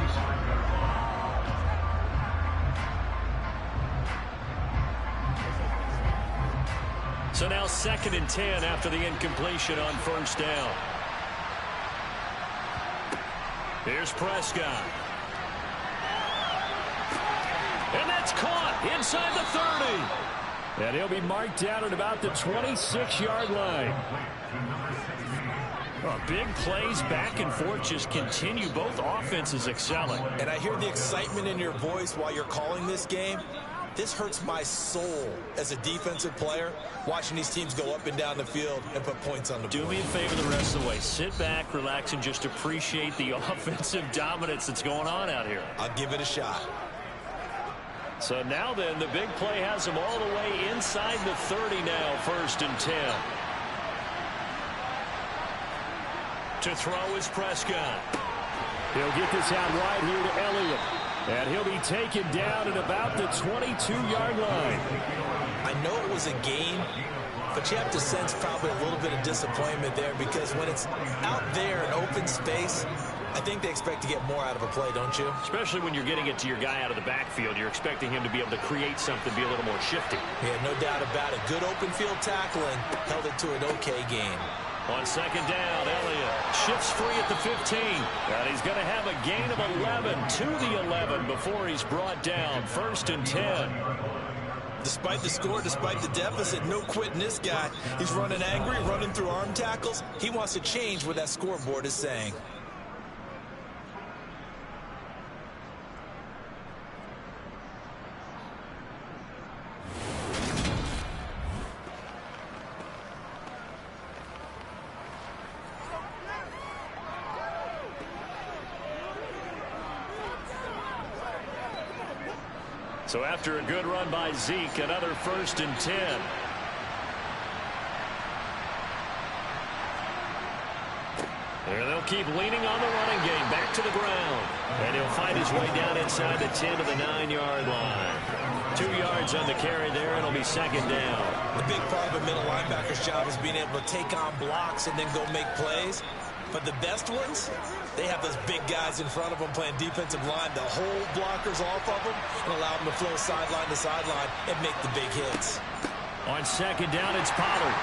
So now 2nd and 10 after the incompletion on 1st down. Here's Prescott. And that's caught inside the 30. And he'll be marked down at about the 26-yard line. Well, big plays back and forth just continue. Both offenses excelling. And I hear the excitement in your voice while you're calling this game. This hurts my soul as a defensive player, watching these teams go up and down the field and put points on the board. Do me a favor the rest of the way. Sit back, relax, and just appreciate the offensive dominance that's going on out here. I'll give it a shot. So now then, the big play has him all the way inside the 30 now, 1st and 10. To throw is Prescott. He'll get this out wide here to Elliott. And he'll be taken down at about the 22-yard line. I know it was a gain, but you have to sense probably a little bit of disappointment there because when it's out there in open space, I think they expect to get more out of a play, don't you? Especially when you're getting it to your guy out of the backfield. You're expecting him to be able to create something, be a little more shifty. Yeah, no doubt about it. Good open field tackling held it to an okay gain. On 2nd down, Elliott shifts free at the 15. And he's going to have a gain of 11 to the 11 before he's brought down. 1st and 10. Despite the score, despite the deficit, no quitting this guy. He's running angry, running through arm tackles. He wants to change what that scoreboard is saying. So after a good run by Zeke, another 1st and 10. And they'll keep leaning on the running game. Back to the ground. And he'll find his way down inside the 10 to the 9-yard line. 2 yards on the carry there, and it'll be 2nd down. The big part of a middle linebacker's job is being able to take on blocks and then go make plays. But the best ones, they have those big guys in front of them playing defensive line to hold blockers off of them and allow them to flow sideline to sideline and make the big hits. On 2nd down, it's Pollard.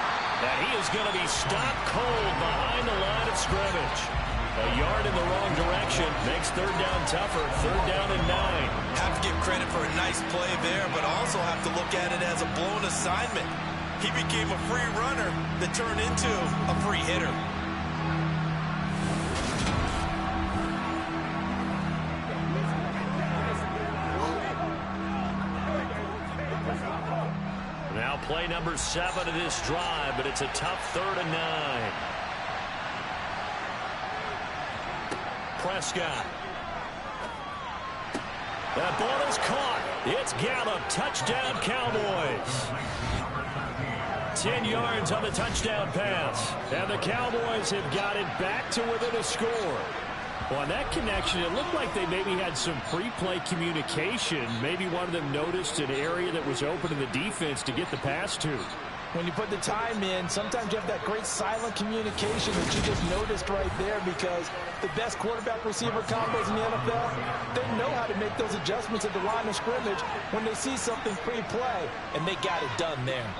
And he is going to be stopped cold behind the line of scrimmage. A yard in the wrong direction makes 3rd down tougher. 3rd down and 9. Have to give credit for a nice play there, but also have to look at it as a blown assignment. He became a free runner that turned into a free hitter. Now play number 7 of this drive, but it's a tough 3rd and 9. Prescott. That ball is caught. It's Gallup. Touchdown, Cowboys. 10 yards on the touchdown pass. And the Cowboys have got it back to within a score. Well, on that connection, it looked like they maybe had some pre-play communication. Maybe one of them noticed an area that was open in the defense to get the pass to. When you put the time in, sometimes you have that great silent communication that you just noticed right there because the best quarterback-receiver combos in the NFL, they know how to make those adjustments at the line of scrimmage when they see something pre-play, and they got it done there.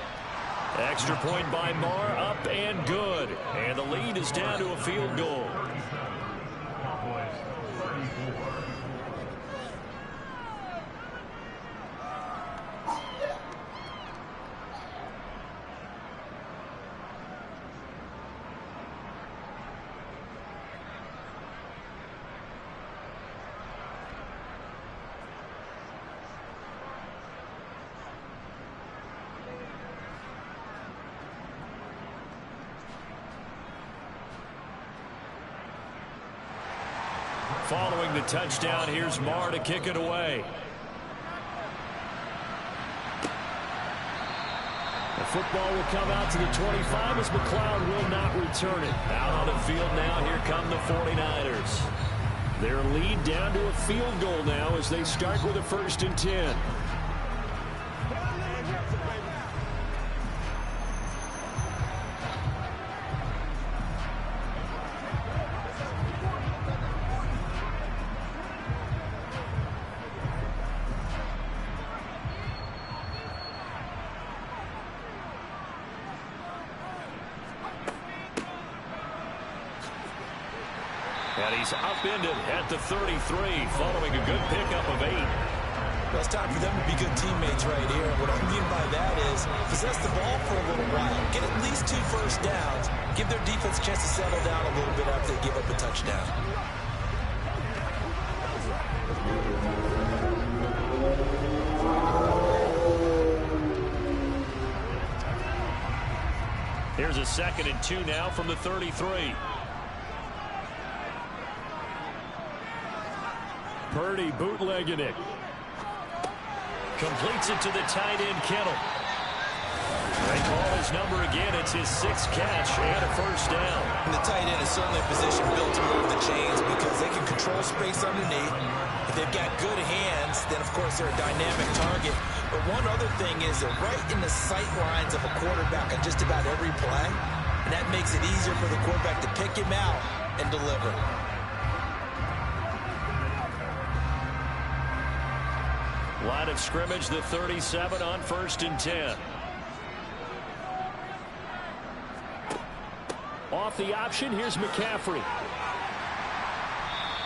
Extra point by Marr, up and good. And the lead is down to a field goal. Following the touchdown, here's Marr to kick it away. The football will come out to the 25 as McLeod will not return it. Out on the field now, here come the 49ers. Their lead down to a field goal now as they start with a 1st and 10. And he's upended at the 33, following a good pickup of 8. Well, it's time for them to be good teammates right here. What I mean by that is possess the ball for a little while. Get at least 2 first downs. Give their defense a chance to settle down a little bit after they give up a touchdown. Here's a 2nd and 2 now from the 33. Purdy bootlegging it. Completes it to the tight end, Kittle. They call his number again. It's his 6th catch and a 1st down. And the tight end is certainly a position built to move the chains because they can control space underneath. If they've got good hands, then of course they're a dynamic target. But one other thing is they're right in the sight lines of a quarterback on just about every play. And that makes it easier for the quarterback to pick him out and deliver. Line of scrimmage, the 37 on 1st and 10. Off the option, here's McCaffrey.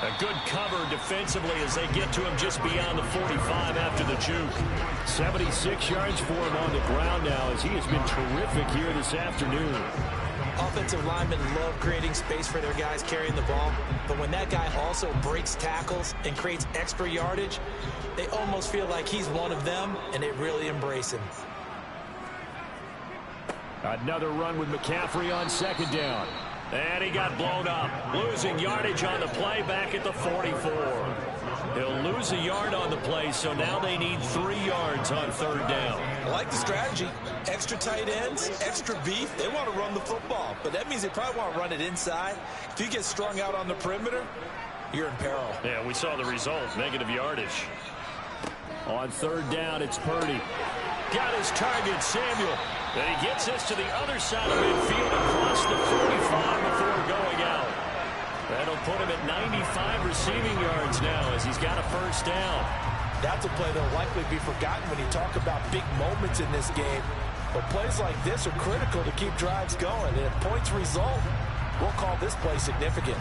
A good cover defensively as they get to him just beyond the 45 after the juke. 76 yards for him on the ground now as he has been terrific here this afternoon. Offensive linemen love creating space for their guys carrying the ball, but when that guy also breaks tackles and creates extra yardage, they almost feel like he's one of them, and they really embrace him. Another run with McCaffrey on 2nd down. And he got blown up, losing yardage on the play back at the 44. He'll lose a yard on the play, so now they need 3 yards on 3rd down. I like the strategy. Extra tight ends, extra beef. They want to run the football, but that means they probably want to run it inside. If you get strung out on the perimeter, you're in peril. Yeah, we saw the result, negative yardage. On 3rd down, it's Purdy. Got his target, Samuel. And he gets this to the other side of midfield across the 45 before going out. That'll put him at 95 receiving yards now as he's got a 1st down. That's a play that'll likely be forgotten when you talk about big moments in this game. But plays like this are critical to keep drives going. And if points result, we'll call this play significant.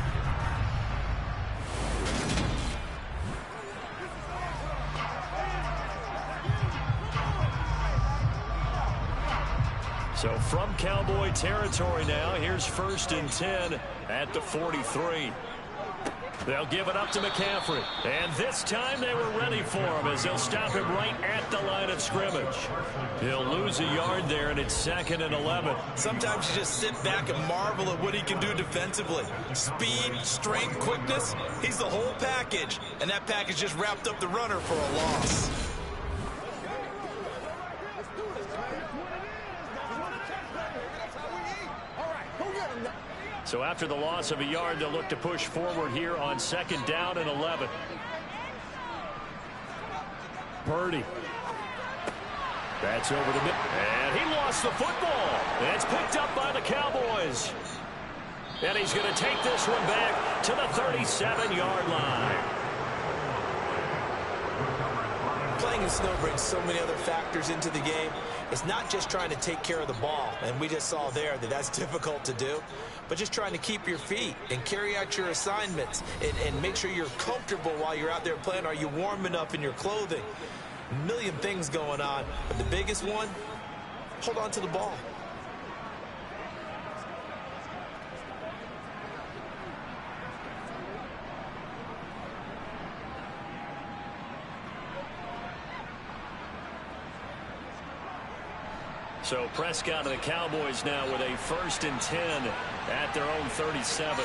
So from Cowboy territory now, here's 1st and 10 at the 43. They'll give it up to McCaffrey. And this time they were ready for him as they'll stop him right at the line of scrimmage. He'll lose a yard there, and it's 2nd and 11. Sometimes you just sit back and marvel at what he can do defensively. Speed, strength, quickness, he's the whole package. And that package just wrapped up the runner for a loss. So after the loss of a yard, they'll look to push forward here on 2nd down and 11. Purdy. That's over the mid. And he lost the football. And it's picked up by the Cowboys. And he's going to take this one back to the 37-yard line. Playing in snow brings so many other factors into the game. It's not just trying to take care of the ball, and we just saw there that that's difficult to do, but just trying to keep your feet and carry out your assignments and make sure you're comfortable while you're out there playing. Are you warm enough in your clothing? A million things going on, but the biggest one, hold on to the ball. So Prescott and the Cowboys now with a 1st and 10 at their own 37.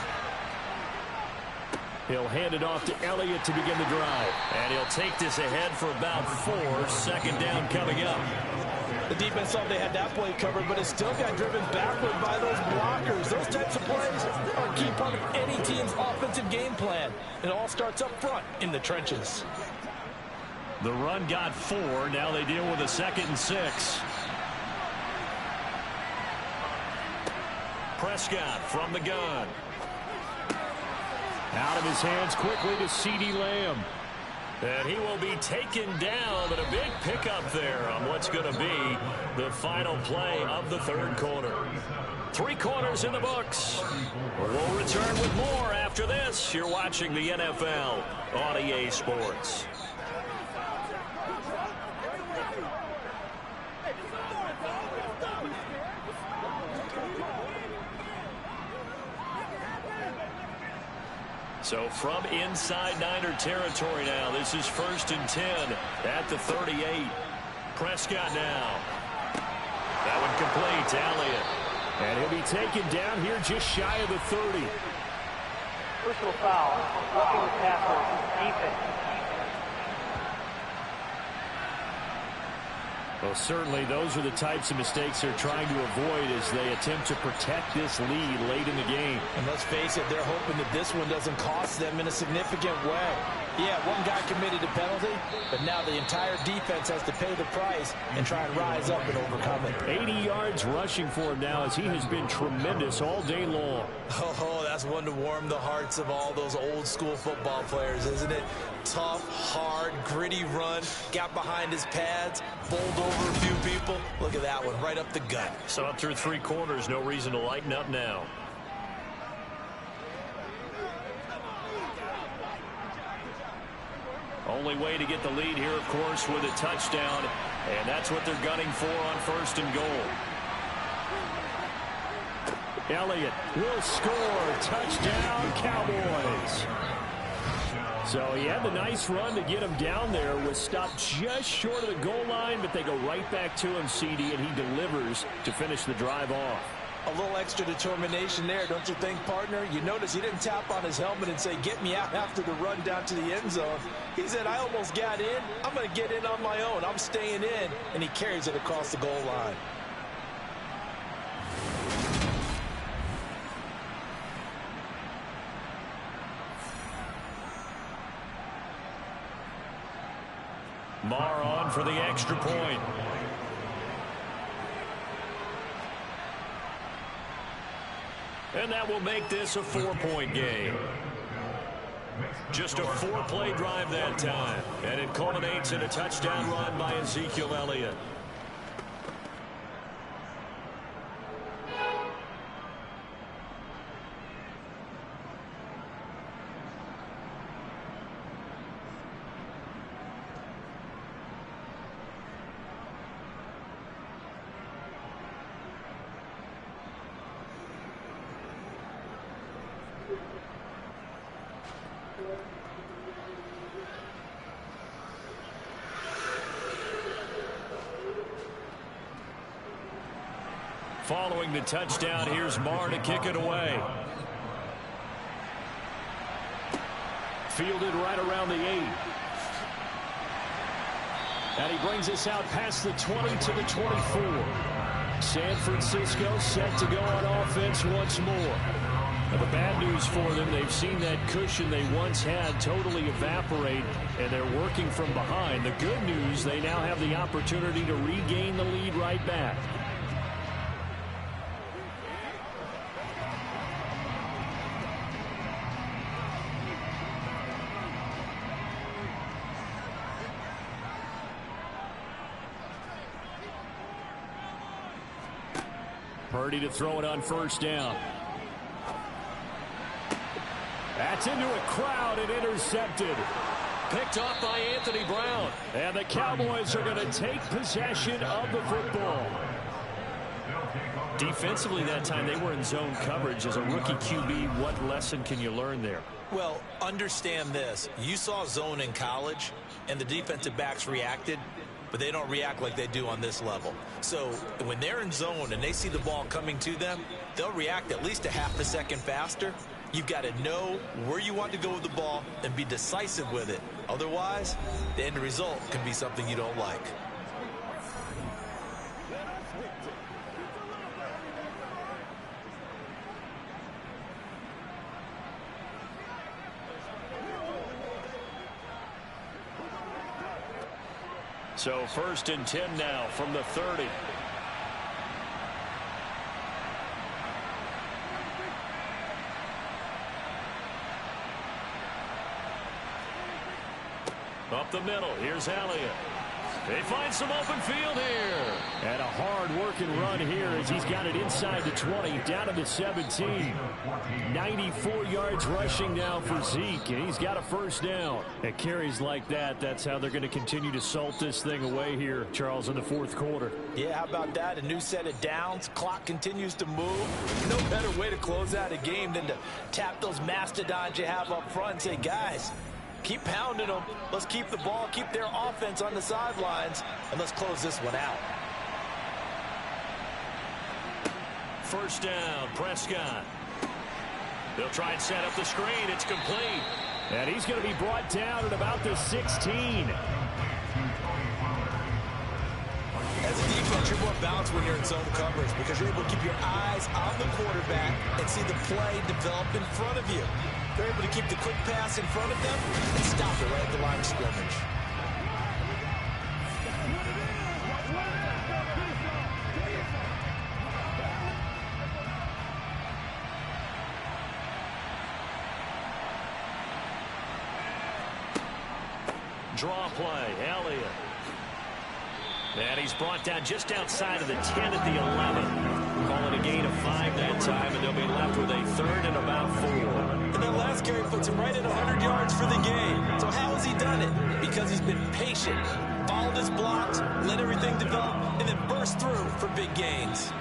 He'll hand it off to Elliott to begin the drive. And he'll take this ahead for about 4. 2nd down coming up. The defense thought they had that play covered, but it still got driven backward by those blockers. Those types of plays are a key part of any team's offensive defensive game plan. It all starts up front in the trenches. The run got 4. Now they deal with a 2nd and 6. Prescott from the gun. Out of his hands quickly to CeeDee Lamb. And he will be taken down, but a big pickup there on what's going to be the final play of the 3rd quarter. 3 quarters in the books. We'll return with more after this. You're watching the NFL on EA Sports. So from inside Niner territory now, this is 1st and 10 at the 38. Prescott now. That one complete to Elliott. And he'll be taken down here just shy of the 30. Personal foul, roughing the passer, defense. Well, certainly those are the types of mistakes they're trying to avoid as they attempt to protect this lead late in the game. And let's face it, they're hoping that this one doesn't cost them in a significant way. Yeah, one guy committed a penalty, but now the entire defense has to pay the price and try and rise up and overcome it. 80 yards rushing for him now as he has been tremendous all day long. Oh, that's one to warm the hearts of all those old school football players, isn't it? Tough, hard, gritty run, got behind his pads, bowled over a few people. Look at that one, right up the gut. So up through 3 quarters, no reason to lighten up now. Only way to get the lead here, of course, with a touchdown, and that's what they're gunning for on 1st and goal. Elliott will score. Touchdown, Cowboys. So he had the nice run to get him down there. Was stopped just short of the goal line, but they go right back to him, CD, and he delivers to finish the drive off. A little extra determination there, don't you think, partner? You notice he didn't tap on his helmet and say, get me out after the run down to the end zone. He said, I almost got in. I'm going to get in on my own. I'm staying in. And he carries it across the goal line. Marr on for the extra point. And that will make this a 4-point game. Just a 4-play drive that time. And it culminates in a touchdown run by Ezekiel Elliott. Following the touchdown, here's Marr to kick it away. Fielded right around the 8. And he brings us out past the 20 to the 24. San Francisco set to go on offense once more. Now, the bad news for them, they've seen that cushion they once had totally evaporate, and they're working from behind. The good news, they now have the opportunity to regain the lead right back. Purdy to throw it on 1st down. That's into a crowd and intercepted. Picked off by Anthony Brown. And the Cowboys are going to take possession of the football. Defensively that time, they were in zone coverage. As a rookie QB, what lesson can you learn there? Well, understand this. You saw zone in college, and the defensive backs reacted, but they don't react like they do on this level. So when they're in zone and they see the ball coming to them, they'll react at least a half a second faster. You've got to know where you want to go with the ball and be decisive with it. Otherwise, the end result can be something you don't like. So 1st and 10 now from the 30. Up the middle, here's Elliott. They find some open field here. And a hard-working run here as he's got it inside the 20, down to the 17. 94 yards rushing now for Zeke, and he's got a first down. At carries like that, that's how they're going to continue to salt this thing away here, Charles, in the 4th quarter. Yeah, how about that? A new set of downs. Clock continues to move. No better way to close out a game than to tap those mastodons you have up front and say, guys, keep pounding them. Let's keep the ball, keep their offense on the sidelines, and let's close this one out. First down, Prescott. They'll try and set up the screen. It's complete. And he's going to be brought down at about the 16. As a defense, you're more balanced when you're in zone coverage because you're able to keep your eyes on the quarterback and see the play develop in front of you. They're able to keep the quick pass in front of them and stop it right at the line of scrimmage. Draw play, Elliott. And he's brought down just outside of the 10 at the 11. Call it a gain of 5 that time, and they'll be left with a 3rd and about 4. And that last carry puts him right at 100 yards for the game. So how has he done it? Because he's been patient, followed his blocks, let everything develop, and then burst through for big gains.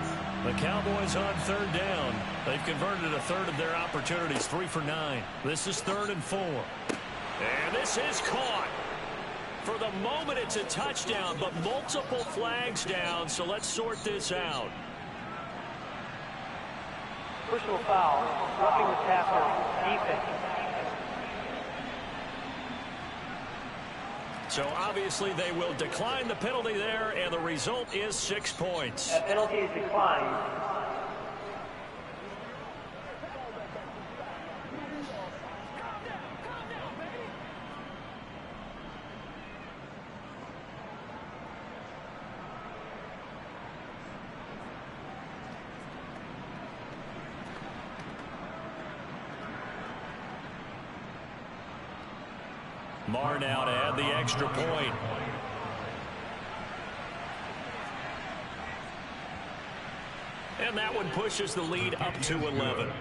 The Cowboys on 3rd down. They've converted a 1/3 of their opportunities, 3 for 9. This is 3rd and 4. And this is caught. For the moment, it's a touchdown, but multiple flags down, so let's sort this out. Personal foul, roughing the passer, defense. So obviously they will decline the penalty there, and the result is 6 points. That penalty is declined. Marr now to add the extra point. And that one pushes the lead up to 11.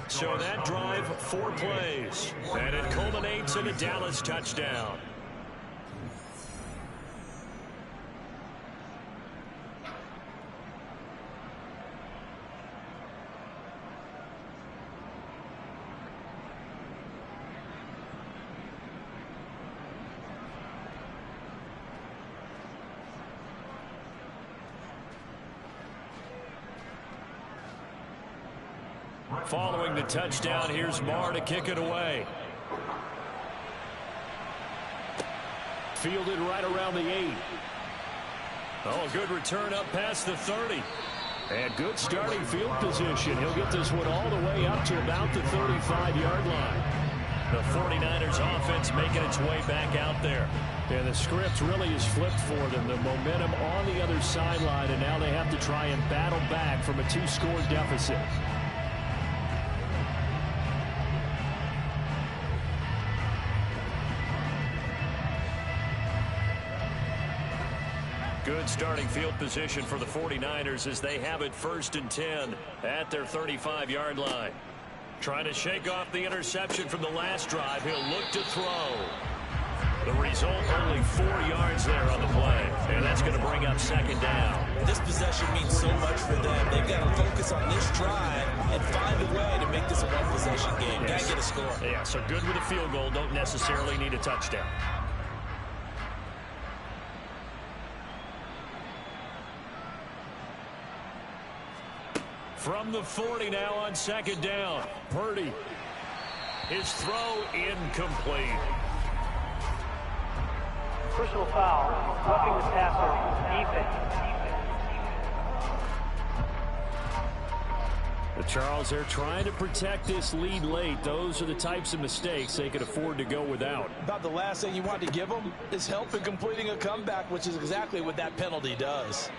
So that drive, 4 plays. And it culminates in a Dallas touchdown. Following the touchdown, here's Marr to kick it away. Fielded right around the 8. Oh, good return up past the 30. And good starting field position. He'll get this one all the way up to about the 35-yard line. The 49ers offense making its way back out there. And the script really is flipped for them. The momentum on the other sideline, and now they have to try and battle back from a 2-score deficit. Good starting field position for the 49ers as they have it 1st and 10 at their 35-yard line. Trying to shake off the interception from the last drive. He'll look to throw. The result, only 4 yards there on the play. And that's going to bring up 2nd down. This possession means so much for them. They've got to focus on this drive and find a way to make this a one-possession game. Got to get a score. Yeah, so good with a field goal. Don't necessarily need a touchdown. From the 40 now on 2nd down. Purdy. His throw incomplete. Personal foul, roughing the passer, defense. But Charles, they're trying to protect this lead late. Those are the types of mistakes they could afford to go without. About the last thing you want to give them is help in completing a comeback, which is exactly what that penalty does.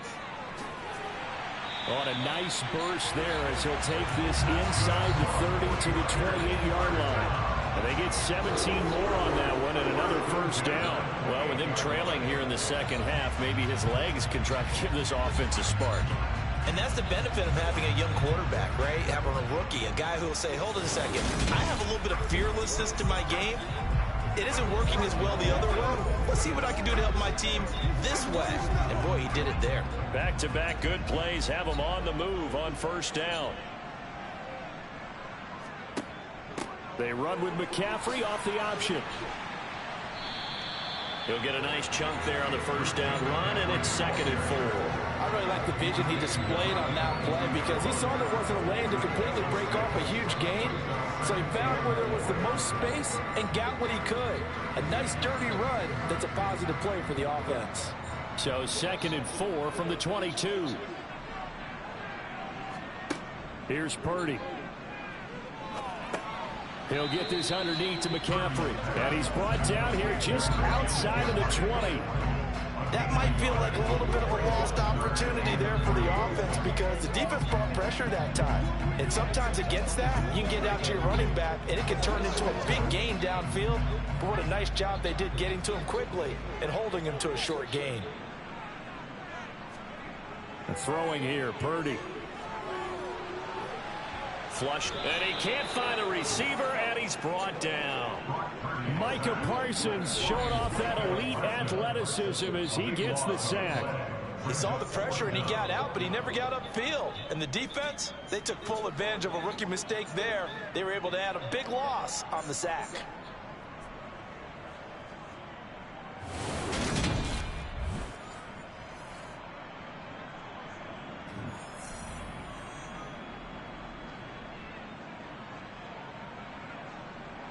On a nice burst there as he'll take this inside the 30 to the 28-yard line. And they get 17 more on that one and another first down. Well, with him trailing here in the second half, maybe his legs can try to give this offense a spark. And that's the benefit of having a young quarterback, right? Having a rookie, a guy who will say, hold on a second, I have a little bit of fearlessness to my game. It isn't working as well the other way. Let's see what I can do to help my team this way. And, boy, he did it there. Back-to-back good plays have him on the move on first down. They run with McCaffrey off the option. He'll get a nice chunk there on the first down run, and it's 2nd and 4. I really like the vision he displayed on that play because he saw there wasn't a lane to completely break off a huge gain. So he found where there was the most space and got what he could. A nice dirty run that's a positive play for the offense. So 2nd and 4 from the 22. Here's Purdy. He'll get this underneath to McCaffrey. And he's brought down here just outside of the 20. That might feel like a little bit of a lost opportunity there for the offense because the defense brought pressure that time. And sometimes against that, you can get out to your running back, and it can turn into a big gain downfield. But what a nice job they did getting to him quickly and holding him to a short gain. Throwing here, Purdy. Flushed, and he can't find a receiver, and he's brought down. Micah Parsons showing off that elite athleticism as he gets the sack. He saw the pressure and he got out, but he never got upfield. And the defense, they took full advantage of a rookie mistake there. They were able to add a big loss on the sack.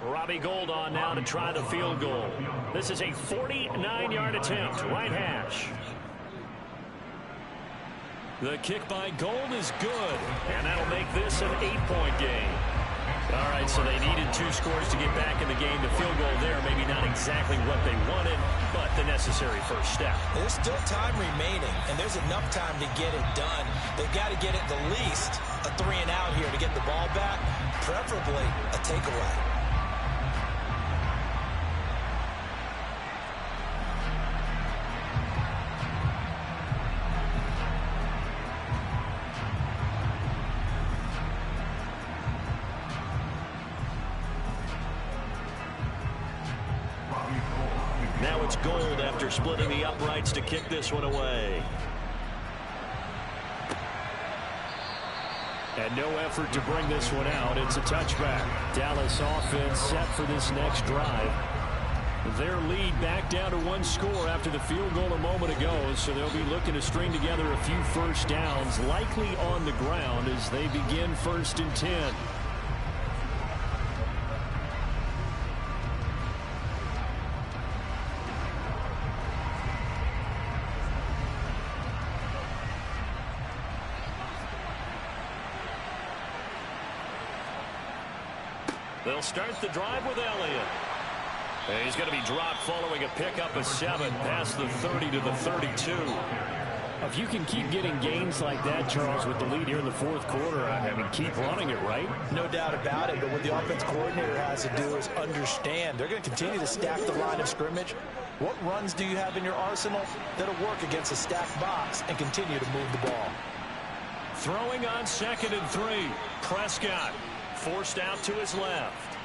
Robbie Gould on now to try the field goal. This is a 49-yard attempt, right hash. The kick by Gould is good, and that'll make this an 8-point game. All right, so they needed 2 scores to get back in the game. The field goal there, maybe not exactly what they wanted, but the necessary first step. There's still time remaining, and there's enough time to get it done. They've got to get it the least a 3-and-out here to get the ball back, preferably a takeaway. Now it's Gould after splitting the uprights to kick this one away. And no effort to bring this one out. It's a touchback. Dallas offense set for this next drive. Their lead back down to 1 score after the field goal a moment ago, so they'll be looking to string together a few first downs, likely on the ground as they begin 1st and 10. They'll start the drive with Elliott. And he's going to be dropped following a pickup of 7 past the 30 to the 32. If you can keep getting gains like that, Charles, with the lead here in the 4th quarter, I mean, keep running it, right? No doubt about it, but what the offense coordinator has to do is understand. They're going to continue to stack the line of scrimmage. What runs do you have in your arsenal that'll work against a stacked box and continue to move the ball? Throwing on 2nd and 3. Prescott forced out to his left.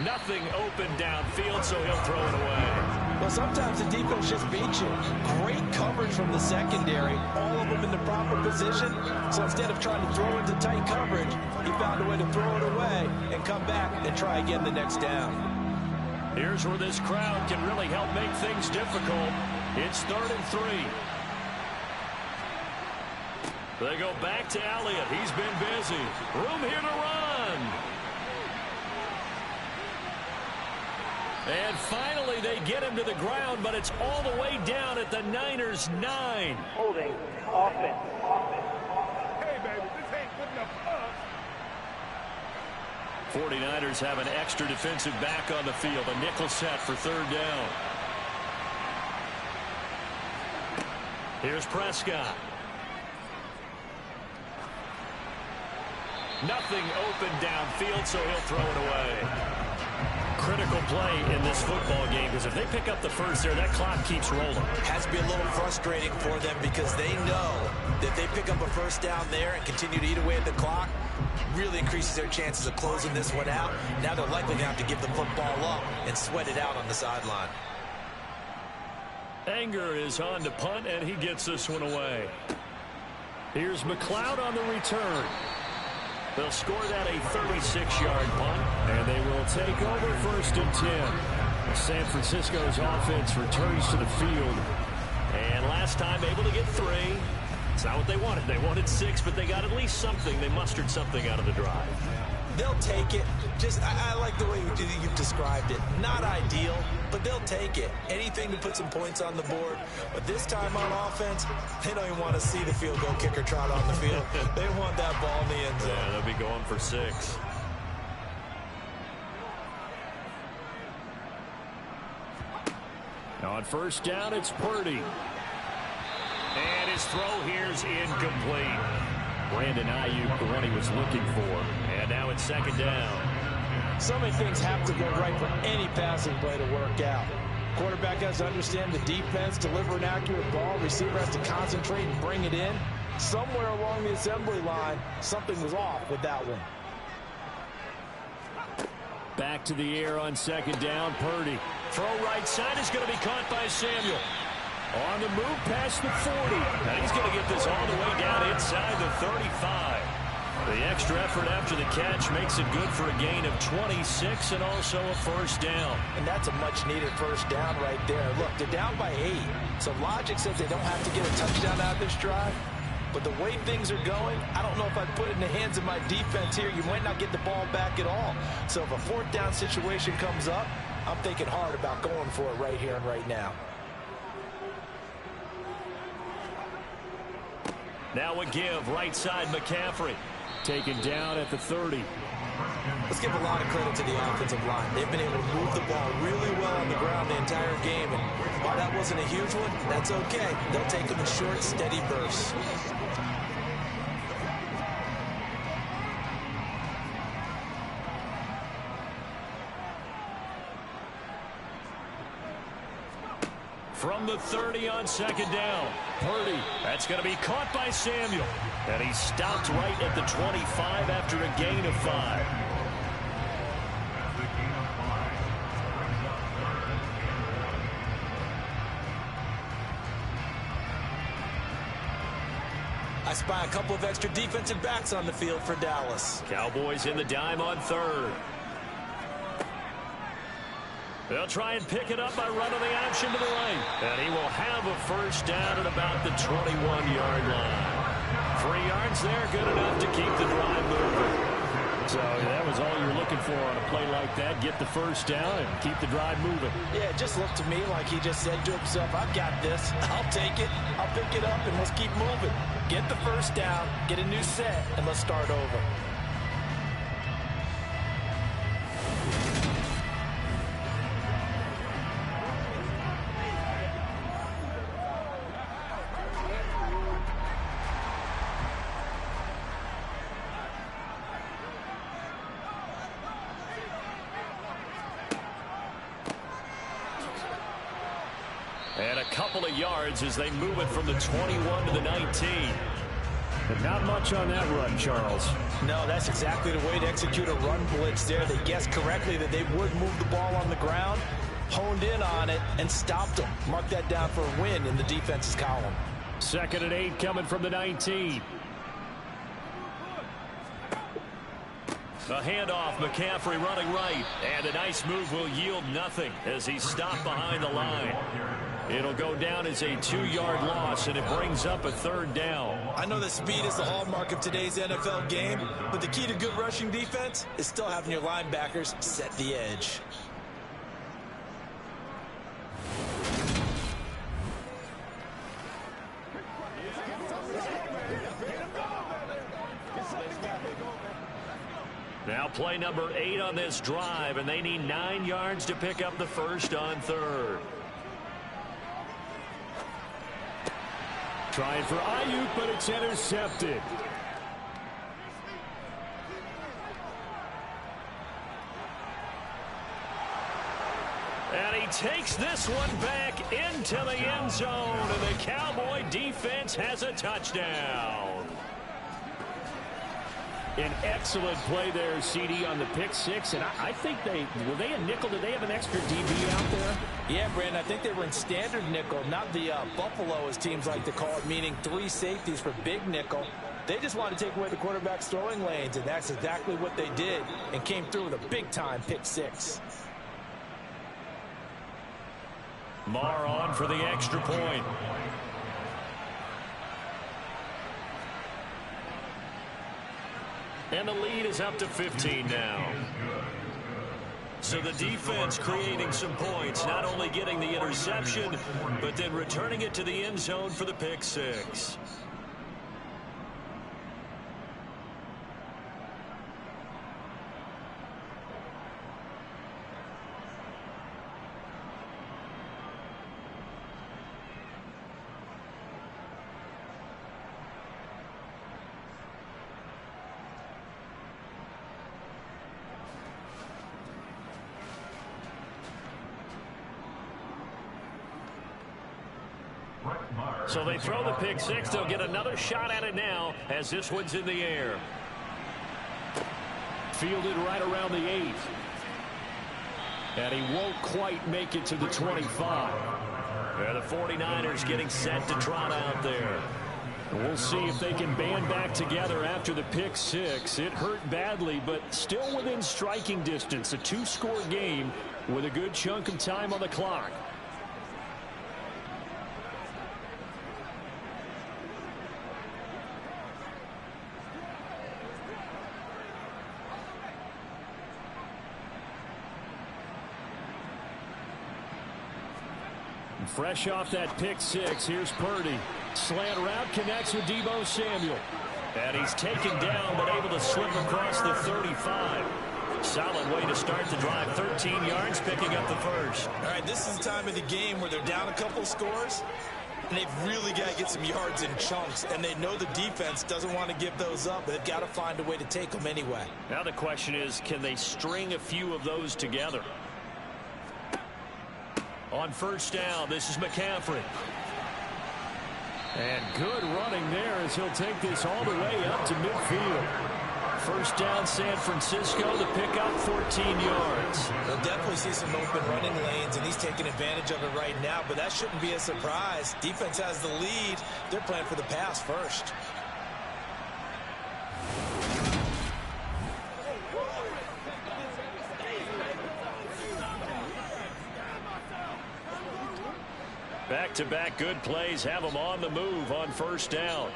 Nothing open downfield, so he'll throw it away. Well, sometimes the defense just beats you. Great coverage from the secondary, all of them in the proper position. So instead of trying to throw into tight coverage, he found a way to throw it away and come back and try again the next down. Here's where this crowd can really help make things difficult. It's 3rd and 3. They go back to Elliott. He's been busy. Room here to run. And finally, they get him to the ground, but it's all the way down at the Niners' 9. Holding offense. Hey, baby, this ain't good enough for us. 49ers have an extra defensive back on the field. A nickel set for third down. Here's Prescott. Nothing open downfield, so he'll throw it away. Critical play in this football game, because if they pick up the first there, that clock keeps rolling. Has to be a little frustrating for them because they know that they pick up a first down there and continue to eat away at the clock, really increases their chances of closing this one out. Now they're likely going to have to give the football up and sweat it out on the sideline. Anger is on to punt, and he gets this one away. Here's McLeod on the return. They'll score that a 36-yard punt, and they will take over first and 10. San Francisco's offense returns to the field. And last time able to get 3. It's not what they wanted. They wanted 6, but they got at least something. They mustered something out of the drive. They'll take it. I like the way you've described it. Not ideal, but they'll take it. Anything to put some points on the board. But this time on offense, they don't even want to see the field goal kicker trot on the field. They want that ball in the end zone. Yeah, they'll be going for 6. On first down, it's Purdy. And his throw here's incomplete. Brandon Ayuk, the one he was looking for. And now it's second down. So many things have to go right for any passing play to work out. Quarterback has to understand the defense, deliver an accurate ball. Receiver has to concentrate and bring it in. Somewhere along the assembly line, something was off with that one. Back to the air on second down, Purdy. Throw right side is going to be caught by Samuel. On the move past the 40. And he's going to get this all the way down inside the 35. The extra effort after the catch makes it good for a gain of 26 and also a first down. And that's a much-needed first down right there. Look, they're down by 8. So logic says they don't have to get a touchdown out of this drive. But the way things are going, I don't know if I'd put it in the hands of my defense here. You might not get the ball back at all. So if a fourth down situation comes up, I'm thinking hard about going for it right here and right now. Now a give, right side McCaffrey. Taken down at the 30. Let's give a lot of credit to the offensive line. They've been able to move the ball really well on the ground the entire game. And while that wasn't a huge one, that's okay. They'll take them in short, steady bursts. From the 30 on second down. Purdy. That's going to be caught by Samuel. And he stopped right at the 25 after a gain of 5. I spy a couple of extra defensive backs on the field for Dallas. Cowboys in the dime on third. They'll try and pick it up by running the option to the right. And he will have a first down at about the 21-yard line. 3 yards there, good enough to keep the drive moving. So that was all you're looking for on a play like that. Get the first down and keep the drive moving. Yeah, it just looked to me like he just said to himself, I've got this. I'll take it. I'll pick it up, and let's keep moving. Get the first down, get a new set, and let's start over. And a couple of yards as they move it from the 21 to the 19. But not much on that run, Charles. No, that's exactly the way to execute a run blitz there. They guessed correctly that they would move the ball on the ground, honed in on it, and stopped them. Mark that down for a win in the defense's column. 2nd and 8 coming from the 19. The handoff, McCaffrey running right. And a nice move will yield nothing as he's stopped behind the line. It'll go down as a 2-yard loss, and it brings up a third down. I know that speed is the hallmark of today's NFL game, but the key to good rushing defense is still having your linebackers set the edge. Now Play number 8 on this drive, and they need 9 yards to pick up the first on third. Trying for Ayuk, but it's intercepted. And he takes this one back into the end zone, and the Cowboy defense has a touchdown. An excellent play there, CD, on the pick six. And I think were they a nickel? Did they have an extra DB out there? Yeah, Brandon, I think they were in standard nickel, not the Buffalo, as teams like to call it, meaning 3 safeties for big nickel. They just wanted to take away the quarterback's throwing lanes, and that's exactly what they did, and came through with a big-time pick six. Marr on for the extra point. And the lead is up to 15 now. So the defense creating some points, not only getting the interception, but then returning it to the end zone for the pick six. So they throw the pick six. They'll get another shot at it now as this one's in the air. Fielded right around the 8. And he won't quite make it to the 25. The 49ers getting set to trot out there. We'll see if they can band back together after the pick six. It hurt badly, but still within striking distance. A 2-score game with a good chunk of time on the clock. Fresh off that pick six, here's Purdy. Slant route connects with Deebo Samuel. And he's taken down, but able to slip across the 35. Solid way to start the drive. 13 yards, picking up the first. All right, this is the time of the game where they're down a couple scores, and they've really got to get some yards in chunks, and they know the defense doesn't want to give those up, but they've got to find a way to take them anyway. Now the question is, can they string a few of those together? On first down, this is McCaffrey. And good running there as he'll take this all the way up to midfield. First down, San Francisco. The pickup, 14 yards. They'll definitely see some open running lanes, and he's taking advantage of it right now, but that shouldn't be a surprise. Defense has the lead. They're playing for the pass first. Back-to-back good plays have them on the move on first down.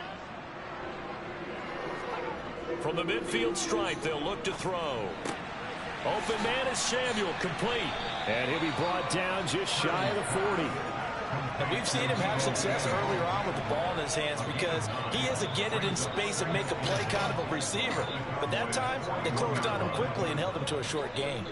From the midfield stripe, they'll look to throw. Open man is Samuel, complete. And he'll be brought down just shy of the 40. And we've seen him have success earlier on with the ball in his hands because he is a get it in space and make a play kind of a receiver. But that time, they closed on him quickly and held him to a short gain.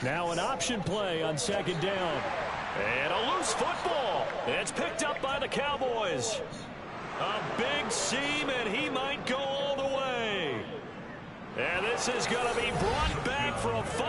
Now an option play on second down. And a loose football. It's picked up by the Cowboys. A big seam, and he might go all the way. And this is going to be brought back for a